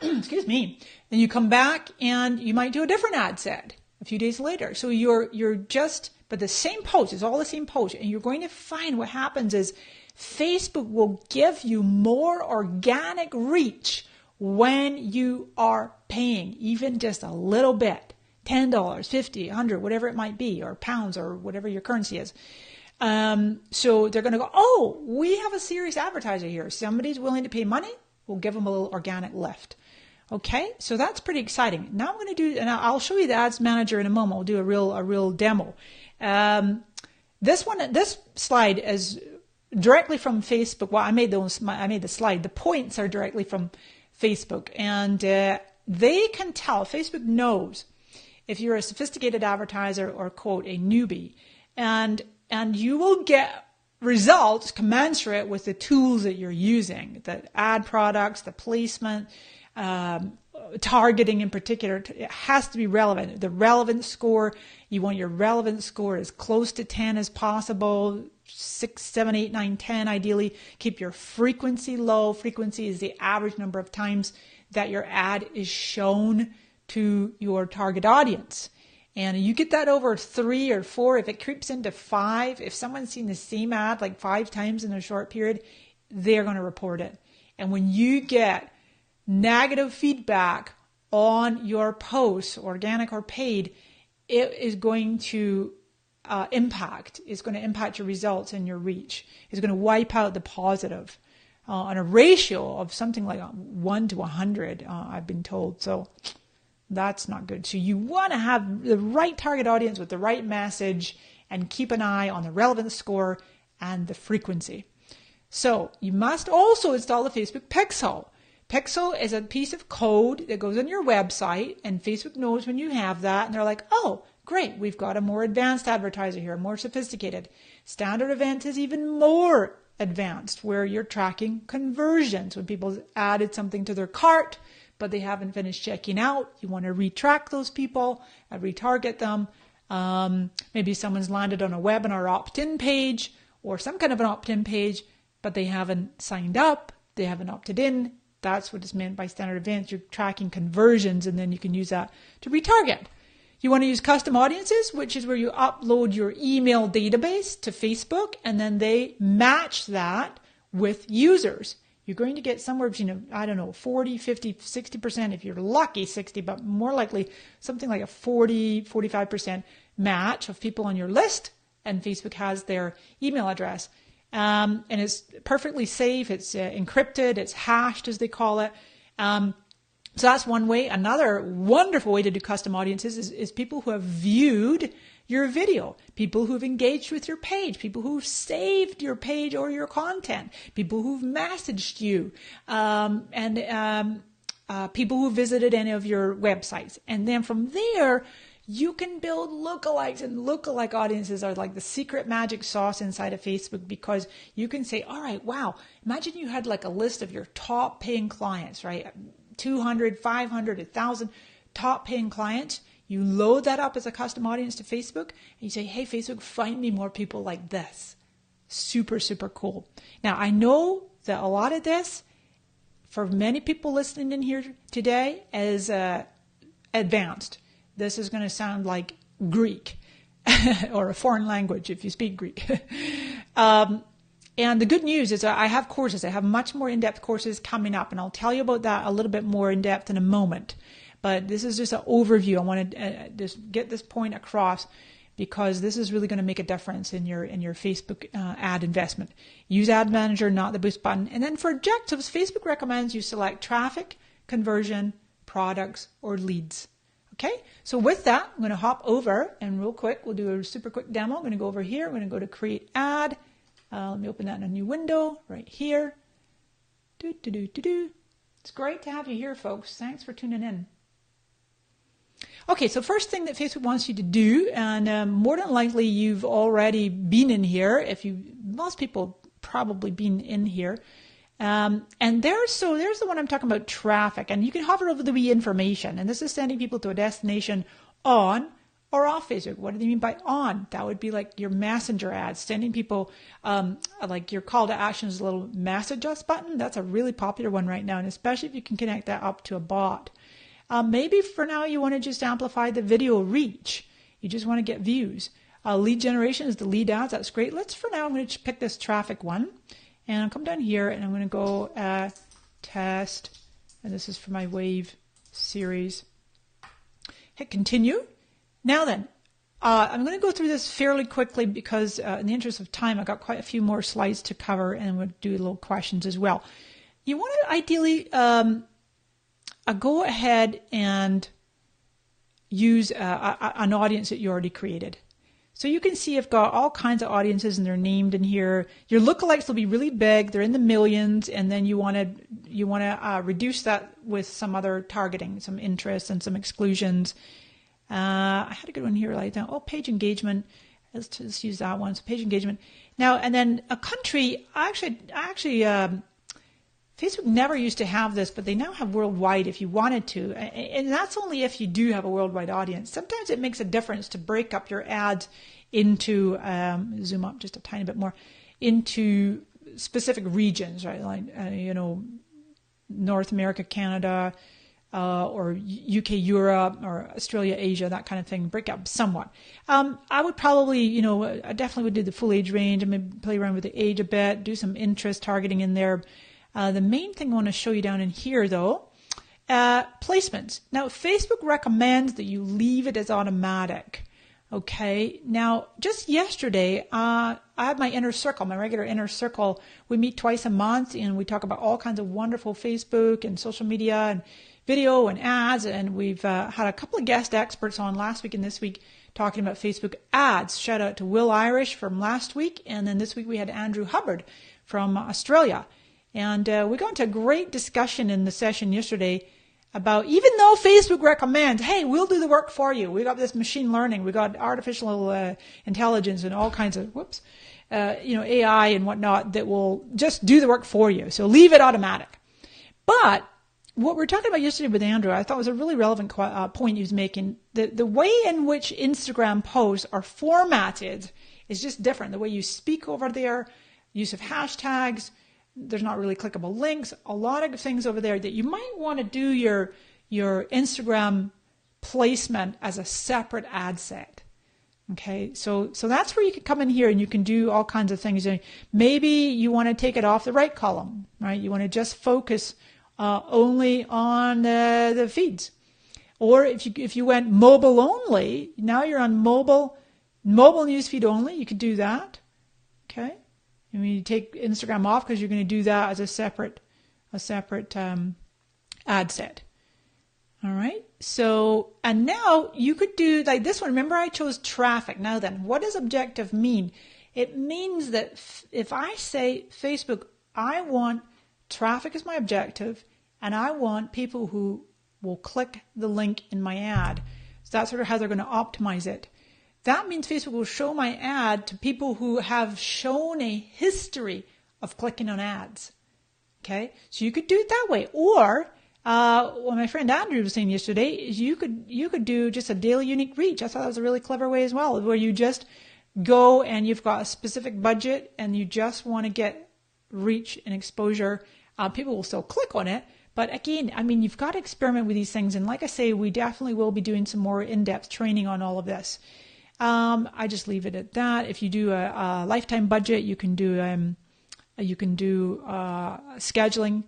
Excuse me. Then you come back and you might do a different ad set a few days later. So you're just, but the same post, it's all the same post, and you're going to find what happens is Facebook will give you more organic reach when you are paying even just a little bit, $10, $50, $100, whatever it might be, or pounds, or whatever your currency is. So they're going to go, oh, we have a serious advertiser here. Somebody's willing to pay money. We'll give them a little organic lift. Okay, so that's pretty exciting. Now I'm going to do, and I'll show you the Ads Manager in a moment. We'll do a real demo. This slide is directly from Facebook. Well, I made the slide. The points are directly from Facebook, and they can tell. Facebook knows if you're a sophisticated advertiser or, quote, a newbie, and you will get results commensurate with the tools that you're using, the ad products, the placement, targeting in particular. It has to be relevant. The relevance score, you want your relevance score as close to 10 as possible, 6, 7, 8, 9, 10 ideally. Keep your frequency low. Frequency is the average number of times that your ad is shown to your target audience. And you get that over 3 or 4. If it creeps into 5, if someone's seen the same ad like 5 times in a short period, they're going to report it. And when you get negative feedback on your posts, organic or paid, it is going to impact your results and your reach. It's going to wipe out the positive on a ratio of something like 1 to 100, I've been told. So that's not good. So you want to have the right target audience with the right message and keep an eye on the relevance score and the frequency. So you must also install the Facebook Pixel. Pixel is a piece of code that goes on your website, and Facebook knows when you have that, and they're like, oh, great, we've got a more advanced advertiser here, more sophisticated. Standard event is even more advanced, where you're tracking conversions. When people added something to their cart, but they haven't finished checking out, you want to retrack those people and retarget them. Maybe someone's landed on a webinar opt-in page or some kind of an opt-in page, but they haven't signed up, they haven't opted in. That's what is meant by standard events. You're tracking conversions, and then you can use that to retarget. You want to use custom audiences, which is where you upload your email database to Facebook, and then they match that with users. You're going to get somewhere between, 40, 50, 60%, if you're lucky, 60, but more likely something like a 40, 45% match of people on your list, and Facebook has their email address. And it's perfectly safe. It's encrypted. It's hashed, as they call it. So that's one way. Another wonderful way to do custom audiences is people who have viewed your video, people who've engaged with your page, people who've saved your page or your content, people who've messaged you, and people who visited any of your websites. And then from there, you can build lookalikes, and lookalike audiences are like the secret magic sauce inside of Facebook, because you can say, all right, wow, imagine you had like a list of your top paying clients, right? 200, 500, 1,000 top paying clients. You load that up as a custom audience to Facebook, and you say, hey, Facebook, find me more people like this. Super, super cool. Now, I know that a lot of this, for many people listening in here today, is advanced. This is going to sound like Greek or a foreign language if you speak Greek. And the good news is that I have courses. I have much more in-depth courses coming up, and I'll tell you about that a little bit more in depth in a moment. But this is just an overview. I want to just get this point across, because this is really going to make a difference in your Facebook ad investment. Use Ad Manager, not the boost button. And then for objectives, Facebook recommends you select traffic, conversion, products, or leads. Okay, so with that, I'm going to hop over, and real quick, we'll do a super quick demo. I'm going to go over here. I'm going to go to Create Ad. Let me open that in a new window right here. It's great to have you here, folks. Thanks for tuning in. Okay, so first thing that Facebook wants you to do, and more than likely you've already been in here. Most people probably been in here. And there's the one I'm talking about, traffic, and you can hover over the wee information, and this is sending people to a destination on or off Facebook. What do they mean by on? That would be like your messenger ads, sending people like your call to action is a little message us button. That's a really popular one right now, and especially if you can connect that up to a bot. Maybe for now you want to just amplify the video reach. You just want to get views. Lead generation is the lead ads. That's great. For now, I'm going to pick this traffic one. And I'll come down here and I'm going to go test. And this is for my wave series. Hit continue. Now then, I'm going to go through this fairly quickly because in the interest of time, I've got quite a few more slides to cover, and we'll do little questions as well. You want to ideally go ahead and use an audience that you already created. So you can see I've got all kinds of audiences, and they're named in here. Your lookalikes will be really big; they're in the millions, and then you want to reduce that with some other targeting, some interests and some exclusions. I had a good one here like that. Oh, page engagement. Let's use that one. So page engagement. Now and then a country. Actually, Facebook never used to have this, but they now have worldwide if you wanted to. And that's only if you do have a worldwide audience. Sometimes it makes a difference to break up your ads into, zoom up just a tiny bit more, into specific regions, right? Like, North America, Canada, or UK, Europe, or Australia, Asia, that kind of thing. Break up somewhat. I would probably, I definitely would do the full age range. I may play around with the age a bit, do some interest targeting in there. The main thing I want to show you down in here, though, placements. Now, Facebook recommends that you leave it as automatic. Okay. Now, just yesterday, I had my inner circle, my regular inner circle. We meet twice a month, and we talk about all kinds of wonderful Facebook and social media and video and ads. And we've had a couple of guest experts on last week and this week talking about Facebook ads. Shout out to Will Irish from last week, and then this week we had Andrew Hubbard from Australia. And we got into a great discussion in the session yesterday about, even though Facebook recommends, hey, we'll do the work for you. We got this machine learning, we got artificial intelligence and all kinds of, AI and whatnot that will just do the work for you. So leave it automatic. But what we were talking about yesterday with Andrew, I thought was a really relevant point he was making. The way in which Instagram posts are formatted is just different. The way you speak over there, use of hashtags, there's not really clickable links, a lot of things over there that you might want to do your Instagram placement as a separate ad set. Okay, so that's where you can come in here and you can do all kinds of things. Maybe you want to take it off the right column, right? You want to just focus only on the feeds. Or if you went mobile only, now you're on mobile newsfeed only, you could do that. Okay. And you take Instagram off because you're going to do that as a separate ad set. All right. So, and now you could do like this one. Remember, I chose traffic. Now then, what does objective mean? It means that if I say, Facebook, I want traffic as my objective, and I want people who will click the link in my ad. So that's sort of how they're going to optimize it. That means Facebook will show my ad to people who have shown a history of clicking on ads. Okay, so you could do it that way. Or What my friend Andrew was saying yesterday is you could do just a daily unique reach. I thought that was a really clever way as well, where you just go and you've got a specific budget and you just want to get reach and exposure. People will still click on it. But again, I mean, you've got to experiment with these things. And like I say, we definitely will be doing some more in-depth training on all of this. I just leave it at that. If you do a lifetime budget, you can do scheduling.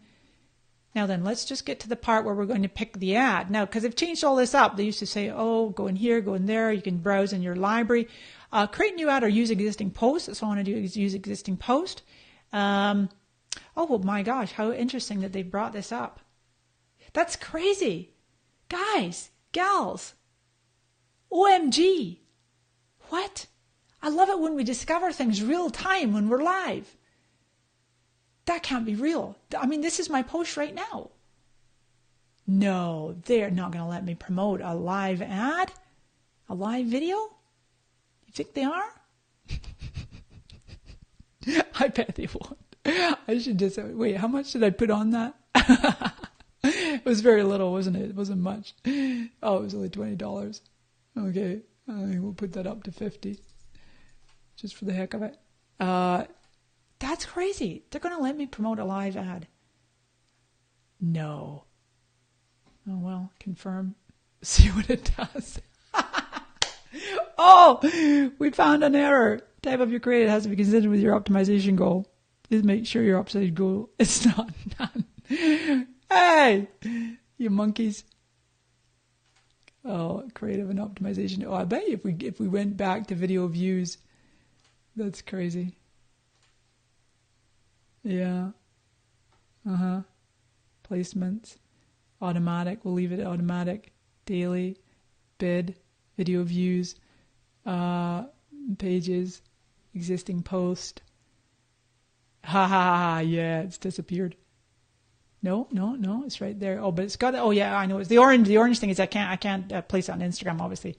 Now then, let's just get to the part where we're going to pick the ad. Now, because they've changed all this up. They used to say, oh, go in here, go in there. You can browse in your library. Create new ad or use existing post. That's all I want to do is use existing post. Oh my gosh, how interesting that they brought this up. That's crazy. Guys, gals, OMG. What? I love it when we discover things real time when we're live. That can't be real. I mean, this is my post right now. No, they're not going to let me promote a live ad? A live video? You think they are? I bet they won't. I should just, wait, how much did I put on that? It was very little, wasn't it? It wasn't much. Oh, it was only $20. Okay, I think we'll put that up to $50. Just for the heck of it. That's crazy. They're going to let me promote a live ad. No. Oh, well, confirm. See what it does. Oh, we found an error. Type of your creative has to be considered with your optimization goal. Please make sure your optimization goal is not none. Hey, you monkeys. Oh, creative and optimization. Oh, I bet you if we went back to video views, that's crazy. Yeah. Placements. Automatic. We'll leave it at automatic. Daily. Bid. Video views. Pages. Existing post. Ha ha ha. Yeah, it's disappeared. No, it's right there. Oh, but it's got, oh yeah, I know. It's the orange. The orange thing is I can't place it on Instagram, obviously.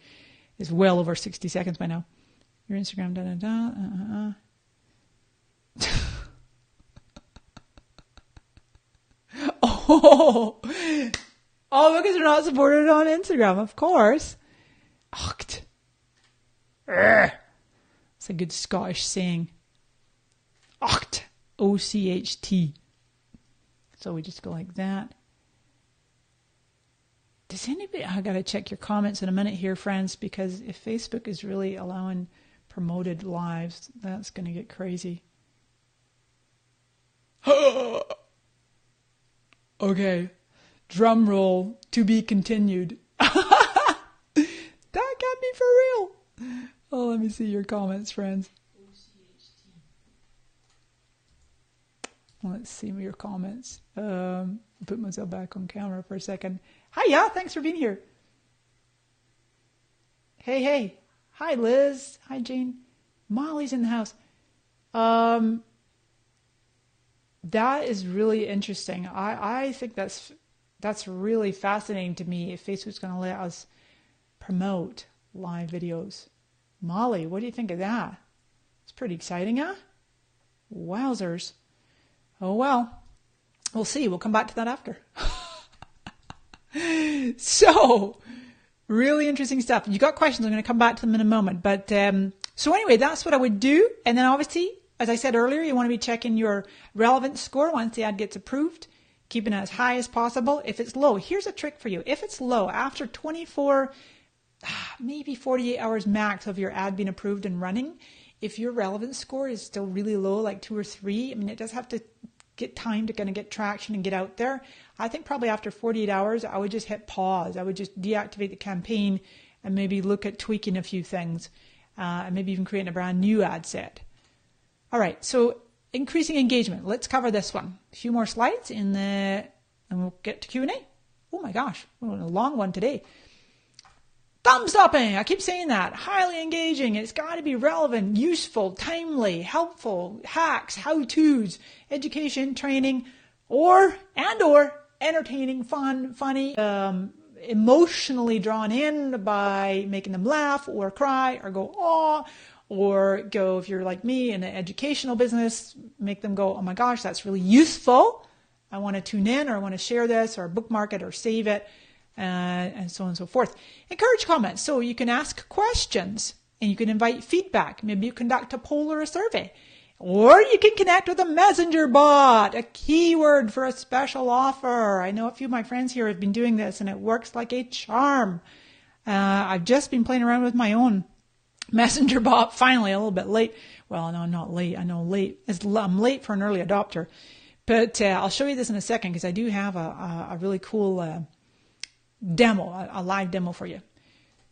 It's well over 60 seconds by now. Your Instagram, Oh, because they're not supported on Instagram, of course. Ocht. It's a good Scottish saying. Ocht. O-C-H-T. So we just go like that. Does anybody, I got to check your comments in a minute here, friends, because if Facebook is really allowing promoted lives, that's going to get crazy. Okay, drum roll, to be continued. That can't be for real. Oh, let me see your comments, friends. Let's see your comments. Put myself back on camera for a second. Hiya, thanks for being here. Hey. Hi, Liz. Hi, Jane. Molly's in the house. That is really interesting. I think that's really fascinating to me if Facebook's going to let us promote live videos. Molly, what do you think of that? It's pretty exciting, huh? Wowzers. Oh, well, we'll see. We'll come back to that after. So, really interesting stuff. You got questions. I'm going to come back to them in a moment. But so anyway, that's what I would do. And then obviously, as I said earlier, you want to be checking your relevance score once the ad gets approved, keeping it as high as possible. If it's low, here's a trick for you. If it's low, after 24, maybe 48 hours max of your ad being approved and running, if your relevance score is still really low, like 2 or 3, I mean, it does have to get time to kind of get traction and get out there. I think probably after 48 hours, I would just hit pause. I would just deactivate the campaign and maybe look at tweaking a few things and maybe even creating a brand new ad set. All right, so increasing engagement. Let's cover this one. A few more slides and we'll get to Q&A. Oh my gosh, we're on a long one today. Thumb stopping. I keep saying that. Highly engaging. It's got to be relevant, useful, timely, helpful, hacks, how-tos, education, training, or entertaining, fun, funny, emotionally drawn in by making them laugh or cry or go, aw, or go, if you're like me in an educational business, make them go, oh my gosh, that's really useful. I want to tune in, or I want to share this, or bookmark it, or save it, and so on and so forth. Encourage comments. So you can ask questions, and you can invite feedback. Maybe you conduct a poll or a survey. Or you can connect with a messenger bot, a keyword for a special offer. I know a few of my friends here have been doing this, and it works like a charm. I've just been playing around with my own messenger bot, finally, a little bit late. Well, no, I'm not late. I know late. I'm late for an early adopter. But I'll show you this in a second, because I do have a really cool demo, a live demo for you.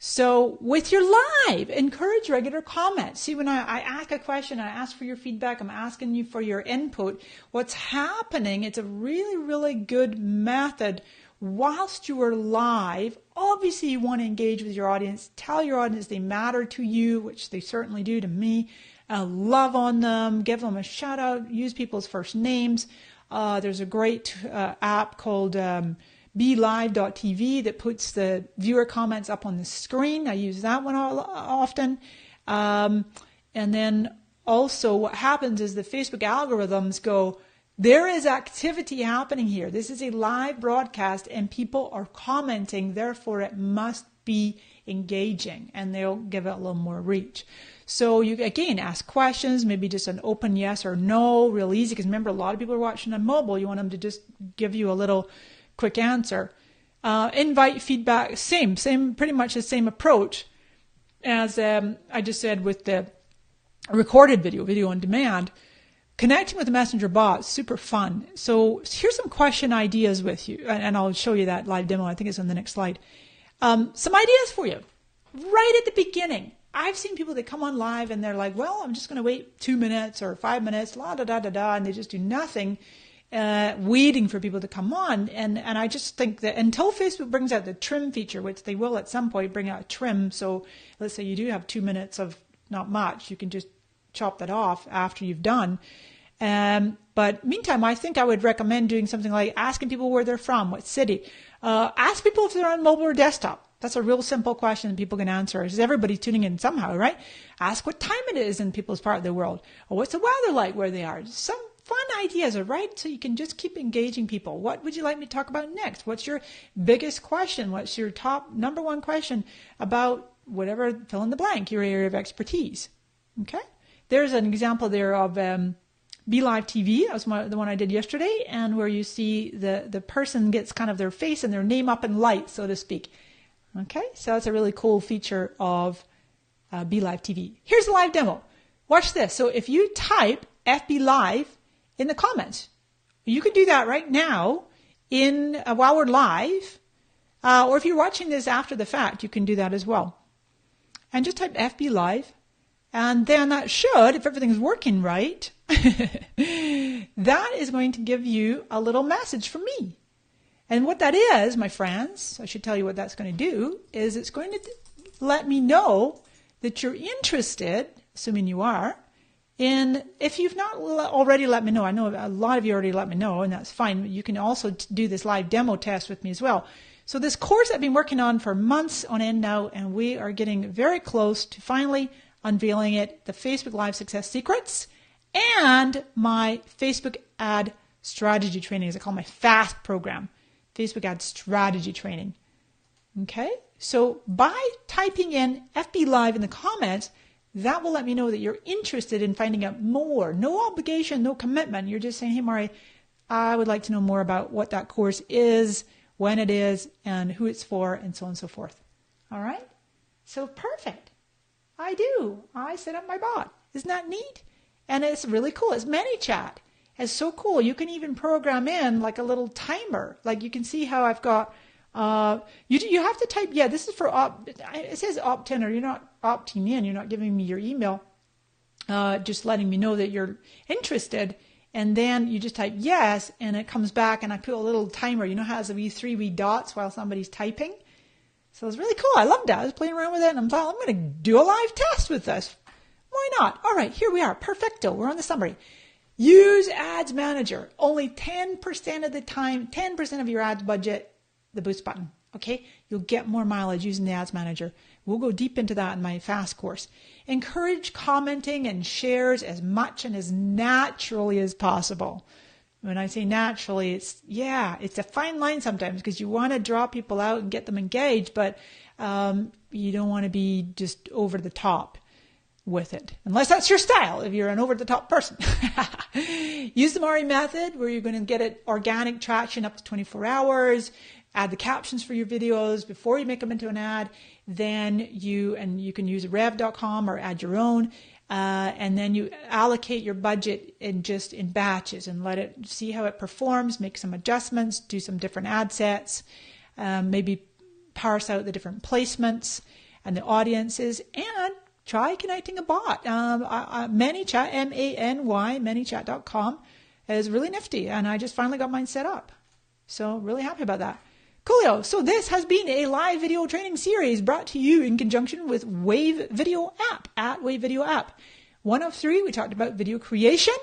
So with your live, encourage regular comments. See, when I ask a question, I ask for your feedback, I'm asking you for your input, what's happening, it's a really, really good method whilst you are live. Obviously, you want to engage with your audience. Tell your audience they matter to you, which they certainly do to me. Love on them, give them a shout out, use people's first names. There's a great app called wave.video that puts the viewer comments up on the screen. I use that one often. And then also what happens is the Facebook algorithms go, there is activity happening here. This is a live broadcast and people are commenting, therefore it must be engaging, and they'll give it a little more reach. So you, again, ask questions, maybe just an open yes or no, real easy, because remember, a lot of people are watching on mobile. You want them to just give you a little quick answer. Invite feedback, same, pretty much the same approach as I just said with the recorded video on demand. Connecting with the messenger bot, super fun. So here's some question ideas with you, and I'll show you that live demo. I think it's on the next slide. Some ideas for you right at the beginning. I've seen people that come on live and they're like, well, I'm just going to wait 2 minutes or 5 minutes, and they just do nothing, waiting for people to come on. And I just think that until Facebook brings out the trim feature, which they will at some point bring out a trim. So let's say you do have 2 minutes of not much, you can just chop that off after you've done. But meantime, I think I would recommend doing something like asking people where they're from, what city. Ask people if they're on mobile or desktop. That's a real simple question that people can answer. Because everybody's tuning in somehow, right? Ask what time it is in people's part of the world. Or what's the weather like where they are. Some fun ideas, right? So you can just keep engaging people. What would you like me to talk about next? What's your biggest question? What's your top number one question about whatever, fill in the blank, your area of expertise? Okay? There's an example there of BeLive TV. That was the one I did yesterday, and where you see the person gets kind of their face and their name up in lights, so to speak. Okay, so that's a really cool feature of BeLive TV. Here's the live demo. Watch this. So if you type FB Live in the comments, you can do that right now while we're live, or if you're watching this after the fact, you can do that as well. And just type FB Live, and then that should, if everything's working right, that is going to give you a little message from me. And what that is, my friends, I should tell you what that's going to do, is it's going to let me know that you're interested, assuming you are, in, if you've not already let me know, I know a lot of you already let me know, and that's fine. You can also do this live demo test with me as well. So this course I've been working on for months on end now, and we are getting very close to finally unveiling it, the Facebook Live Success Secrets, and my Facebook Ad Strategy Training, as I call my FAST program. Facebook Ad Strategy Training. Okay, so by typing in FB Live in the comments, that will let me know that you're interested in finding out more. No obligation, no commitment. You're just saying, hey, Mari, I would like to know more about what that course is, when it is, and who it's for, and so on and so forth. All right? So perfect. I do. I set up my bot. Isn't that neat? And it's really cool. It's ManyChat. It's so cool. You can even program in like a little timer. Like you can see how I've got, you have to type, yeah, this is for it says opt-in, or you're not opting in. You're not giving me your email, just letting me know that you're interested. And then you just type yes, and it comes back, and I put a little timer. You know how it has a three wee dots while somebody's typing? So it's really cool. I loved that. I was playing around with it, and I'm thought, I'm going to do a live test with this. Why not? All right, here we are. Perfecto. We're on the summary. Use Ads Manager. Only 10% of the time, 10% of your ads budget, the boost button. Okay? You'll get more mileage using the Ads Manager. We'll go deep into that in my FAST course. Encourage commenting and shares as much and as naturally as possible. When I say naturally, it's a fine line sometimes because you want to draw people out and get them engaged, but you don't want to be just over the top with it, unless that's your style, if you're an over-the-top person. Use the Mari method where you're going to get it organic traction up to 24 hours, add the captions for your videos before you make them into an ad, then you can use rev.com or add your own, and then you allocate your budget in batches and let it see how it performs, make some adjustments, do some different ad sets, maybe parse out the different placements and the audiences, and try connecting a bot. ManyChat, M-A-N-Y, manychat.com is really nifty, and I just finally got mine set up. So really happy about that. Coolio. So this has been a live video training series brought to you in conjunction with Wave Video app, at Wave Video app. 1 of 3, we talked about video creation.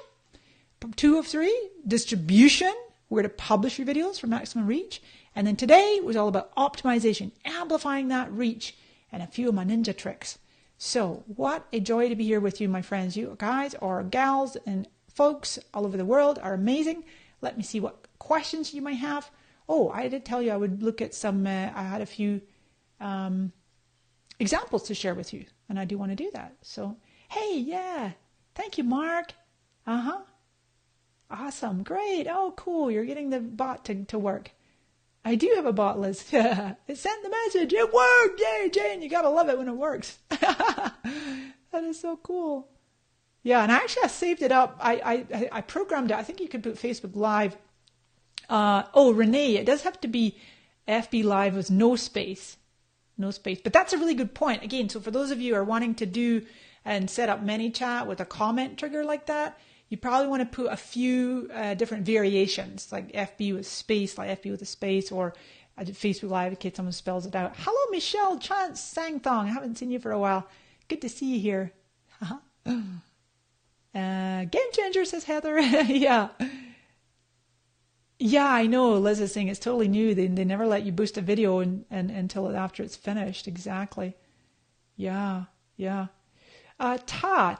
2 of 3, distribution, where to publish your videos for maximum reach. And then today was all about optimization, amplifying that reach, and a few of my ninja tricks. So what a joy to be here with you, my friends. You guys or gals and folks all over the world are amazing. Let me see what questions you might have. Oh, I did tell you I would look at some, I had a few examples to share with you, and I do want to do that. So, hey, yeah, thank you, Mark. Awesome, great. Oh, cool, you're getting the bot to work. I do have a bot, Liz. It sent the message. It worked. Yay, Jane. You got to love it when it works. That is so cool. Yeah, and I saved it up. I programmed it. I think you could put Facebook Live. Renee, it does have to be FB Live with no space. No space. But that's a really good point. Again, so for those of you who are wanting to do and set up ManyChat with a comment trigger like that, you probably want to put a few different variations, like FB with space, like FB with a space, or Facebook Live in case someone spells it out. Hello, Michelle Chance Sangthong. I haven't seen you for a while. Good to see you here. Game changer, says Heather. Yeah. Yeah, I know. Liz is saying it's totally new. They never let you boost a video until after it's finished. Exactly. Yeah. Ta.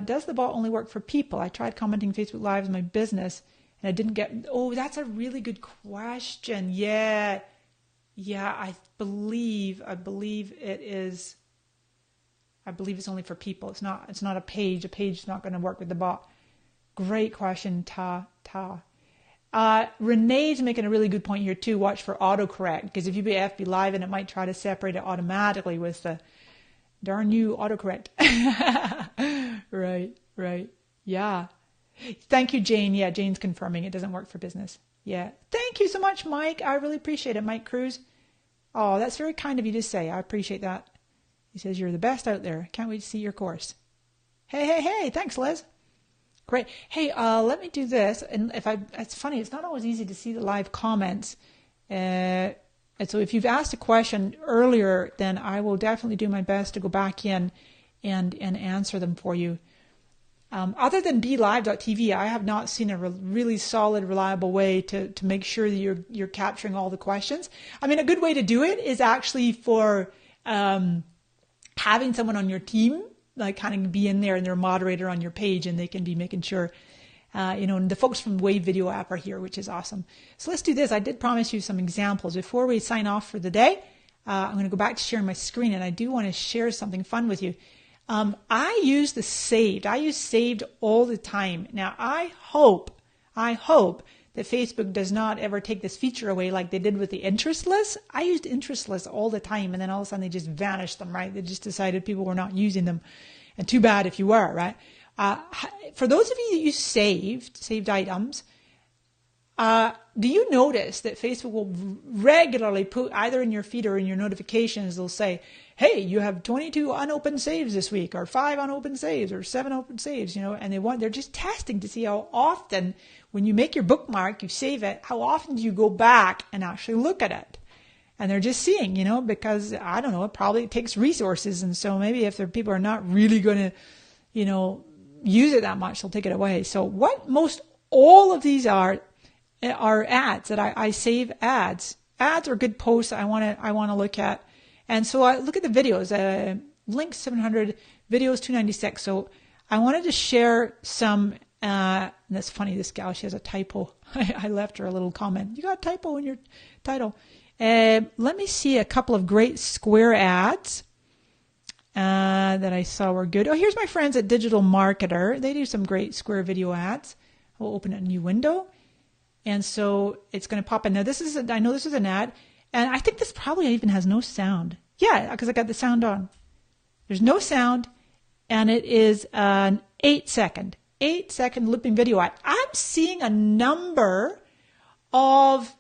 Does the bot only work for people? I tried commenting Facebook Live as my business and I didn't get... Oh, that's a really good question. Yeah, I believe it is... I believe it's only for people. It's not a page. A page is not going to work with the bot. Great question, Ta. Renee's making a really good point here too. Watch for autocorrect, because if you be FB Live and it might try to separate it automatically with the darn new autocorrect. Right. Yeah. Thank you, Jane. Yeah, Jane's confirming it doesn't work for business. Yeah. Thank you so much, Mike. I really appreciate it, Mike Cruz. Oh, that's very kind of you to say. I appreciate that. He says you're the best out there. Can't wait to see your course. Hey. Thanks, Liz. Great. Hey, let me do this. And it's funny, it's not always easy to see the live comments. And so if you've asked a question earlier, then I will definitely do my best to go back in and answer them for you. Other than BeLive.tv, I have not seen a really solid, reliable way to make sure that you're capturing all the questions. I mean, a good way to do it is actually for having someone on your team like kind of be in there and they're a moderator on your page and they can be making sure, and the folks from Wave Video app are here, which is awesome. So let's do this. I did promise you some examples. Before we sign off for the day, I'm going to go back to sharing my screen, and I do want to share something fun with you. I use saved. I use saved all the time. Now, I hope that Facebook does not ever take this feature away like they did with the interest lists. I used interest lists all the time, and then all of a sudden they just vanished them, right? They just decided people were not using them. And too bad if you were, right? For those of you that use saved items, do you notice that Facebook will regularly put either in your feed or in your notifications, they'll say, hey, you have 22 unopened saves this week, or 5 unopened saves, or 7 open saves, and they're just testing to see how often, when you make your bookmark, you save it, how often do you go back and actually look at it? And they're just seeing, because, I don't know, it probably takes resources. And so maybe if people are not really going to, use it that much, they'll take it away. So what most all of these are ads that I save ads. Ads are good posts I want to look at. And so I look at the videos, links 700, videos 296. So I wanted to share some And that's funny. This gal, she has a typo. I left her a little comment. You got a typo in your title. Let me see a couple of great Square ads that I saw were good. Oh, here's my friends at Digital Marketer. They do some great Square video ads. I'll open a new window. And so it's going to pop in. Now, I know this is an ad. And I think this probably even has no sound. Yeah, because I got the sound on. There's no sound. And it is an 8-second looping video ad. I'm seeing a number of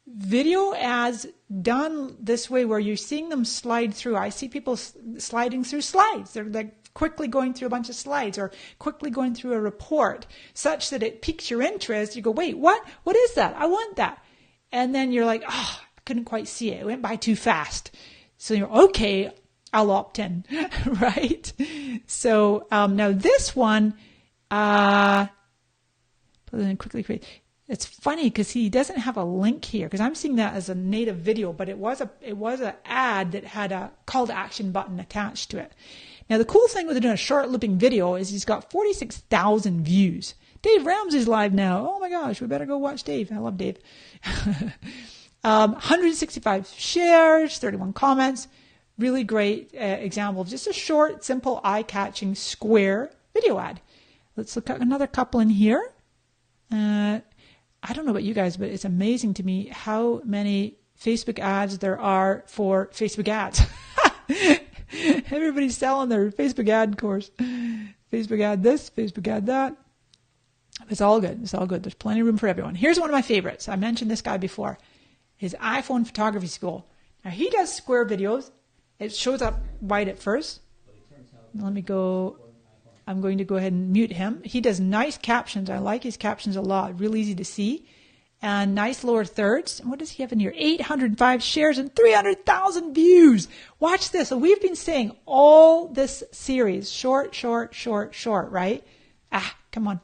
video ads done this way where you're seeing them slide through. I see people sliding through slides. They're like quickly going through a bunch of slides or quickly going through a report such that it piques your interest. You go, wait, what? What is that? I want that. And then you're like, oh, I couldn't quite see it. It went by too fast. So you're, okay, I'll opt in, right? So now this one, quickly create. It's funny because he doesn't have a link here because I'm seeing that as a native video, but it was an ad that had a call to action button attached to it. Now the cool thing with doing a short looping video is he's got 46,000 views. Dave Ramsey's live now. Oh my gosh, we better go watch Dave. I love Dave. 165 shares, 31 comments. Really great example of just a short, simple, eye-catching Square video ad. Let's look at another couple in here. I don't know about you guys, but it's amazing to me how many Facebook ads there are for Facebook ads. Everybody's selling their Facebook ad course. Facebook ad this, Facebook ad that. It's all good. It's all good. There's plenty of room for everyone. Here's one of my favorites. I mentioned this guy before. His iPhone photography school. Now he does Square videos. It shows up white at first. Let me go. I'm going to go ahead and mute him. He does nice captions. I like his captions a lot. Real easy to see. And nice lower thirds. And what does he have in here? 805 shares and 300,000 views. Watch this. So we've been saying all this series, short, right? Come on.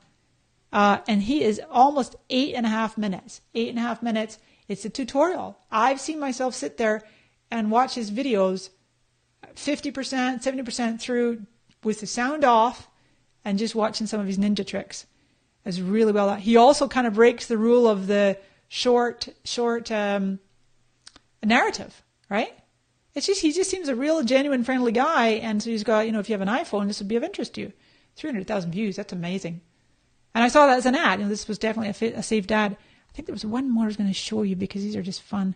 And he is almost 8.5 minutes. 8.5 minutes. It's a tutorial. I've seen myself sit there and watch his videos 50%, 70% through with the sound off and just watching some of his ninja tricks. It's really well done. He also kind of breaks the rule of the short narrative, right? It's just, he just seems a real genuine friendly guy. And so he's got, if you have an iPhone, this would be of interest to you. 300,000 views. That's amazing. And I saw that as an ad. This was definitely a saved ad. I think there was one more I was going to show you because these are just fun.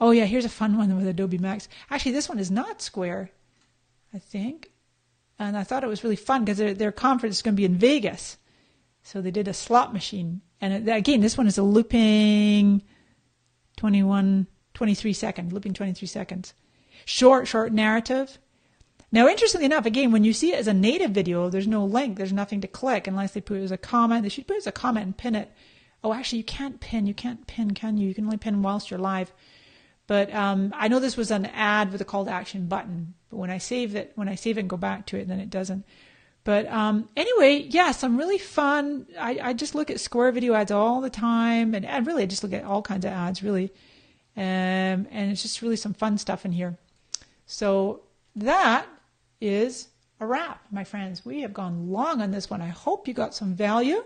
Oh yeah, here's a fun one with Adobe Max. Actually, this one is not Square, I think. And I thought it was really fun because their conference is going to be in Vegas. So they did a slot machine. And again, this one is a looping 23 seconds, looping 23 seconds. Short narrative. Now, interestingly enough, again, when you see it as a native video, there's no link. There's nothing to click unless they put it as a comment. They should put it as a comment and pin it. Oh, actually, you can't pin. You can't pin, can you? You can only pin whilst you're live. But I know this was an ad with a call to action button. But when I save it and go back to it, then it doesn't. But anyway, yeah, some really fun. I just look at Square video ads all the time. And really, I just look at all kinds of ads, really. And it's just really some fun stuff in here. So that is a wrap, my friends. We have gone long on this one. I hope you got some value.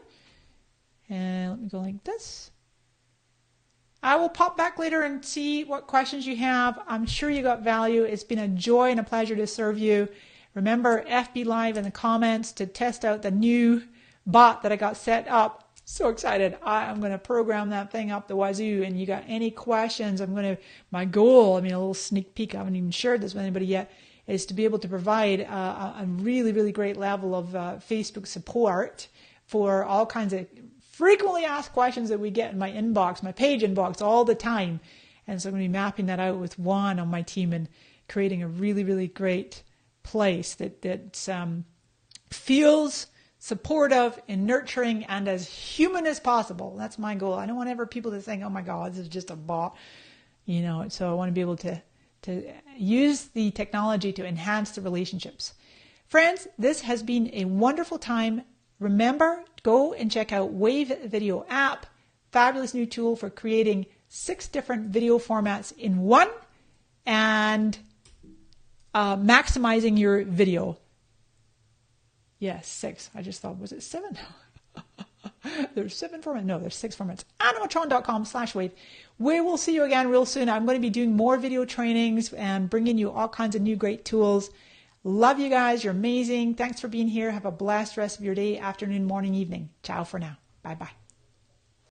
And let me go like this. I will pop back later and see what questions you have. I'm sure you got value. It's been a joy and a pleasure to serve you. Remember FB Live in the comments to test out the new bot that I got set up. So excited. I'm going to program that thing up the wazoo. And you got any questions, my goal, a little sneak peek, I haven't even shared this with anybody yet, is to be able to provide a really, really great level of Facebook support for all kinds of frequently asked questions that we get in my inbox, my page inbox all the time. And so I'm going to be mapping that out with Juan on my team and creating a really, really great place that feels supportive and nurturing and as human as possible. That's my goal. I don't want ever people to think, oh my God, this is just a bot. So I want to be able to use the technology to enhance the relationships. Friends, this has been a wonderful time. Remember, go and check out wave.video app. Fabulous new tool for creating 6 different video formats in one and maximizing your video. Yes, 6. I just thought, was it 7? There's 7 formats. No, there's 6 formats. Animatron.com/wave. We will see you again real soon. I'm going to be doing more video trainings and bringing you all kinds of new great tools. Love you guys. You're amazing. Thanks for being here. Have a blessed rest of your day, afternoon, morning, evening. Ciao for now. Bye-bye.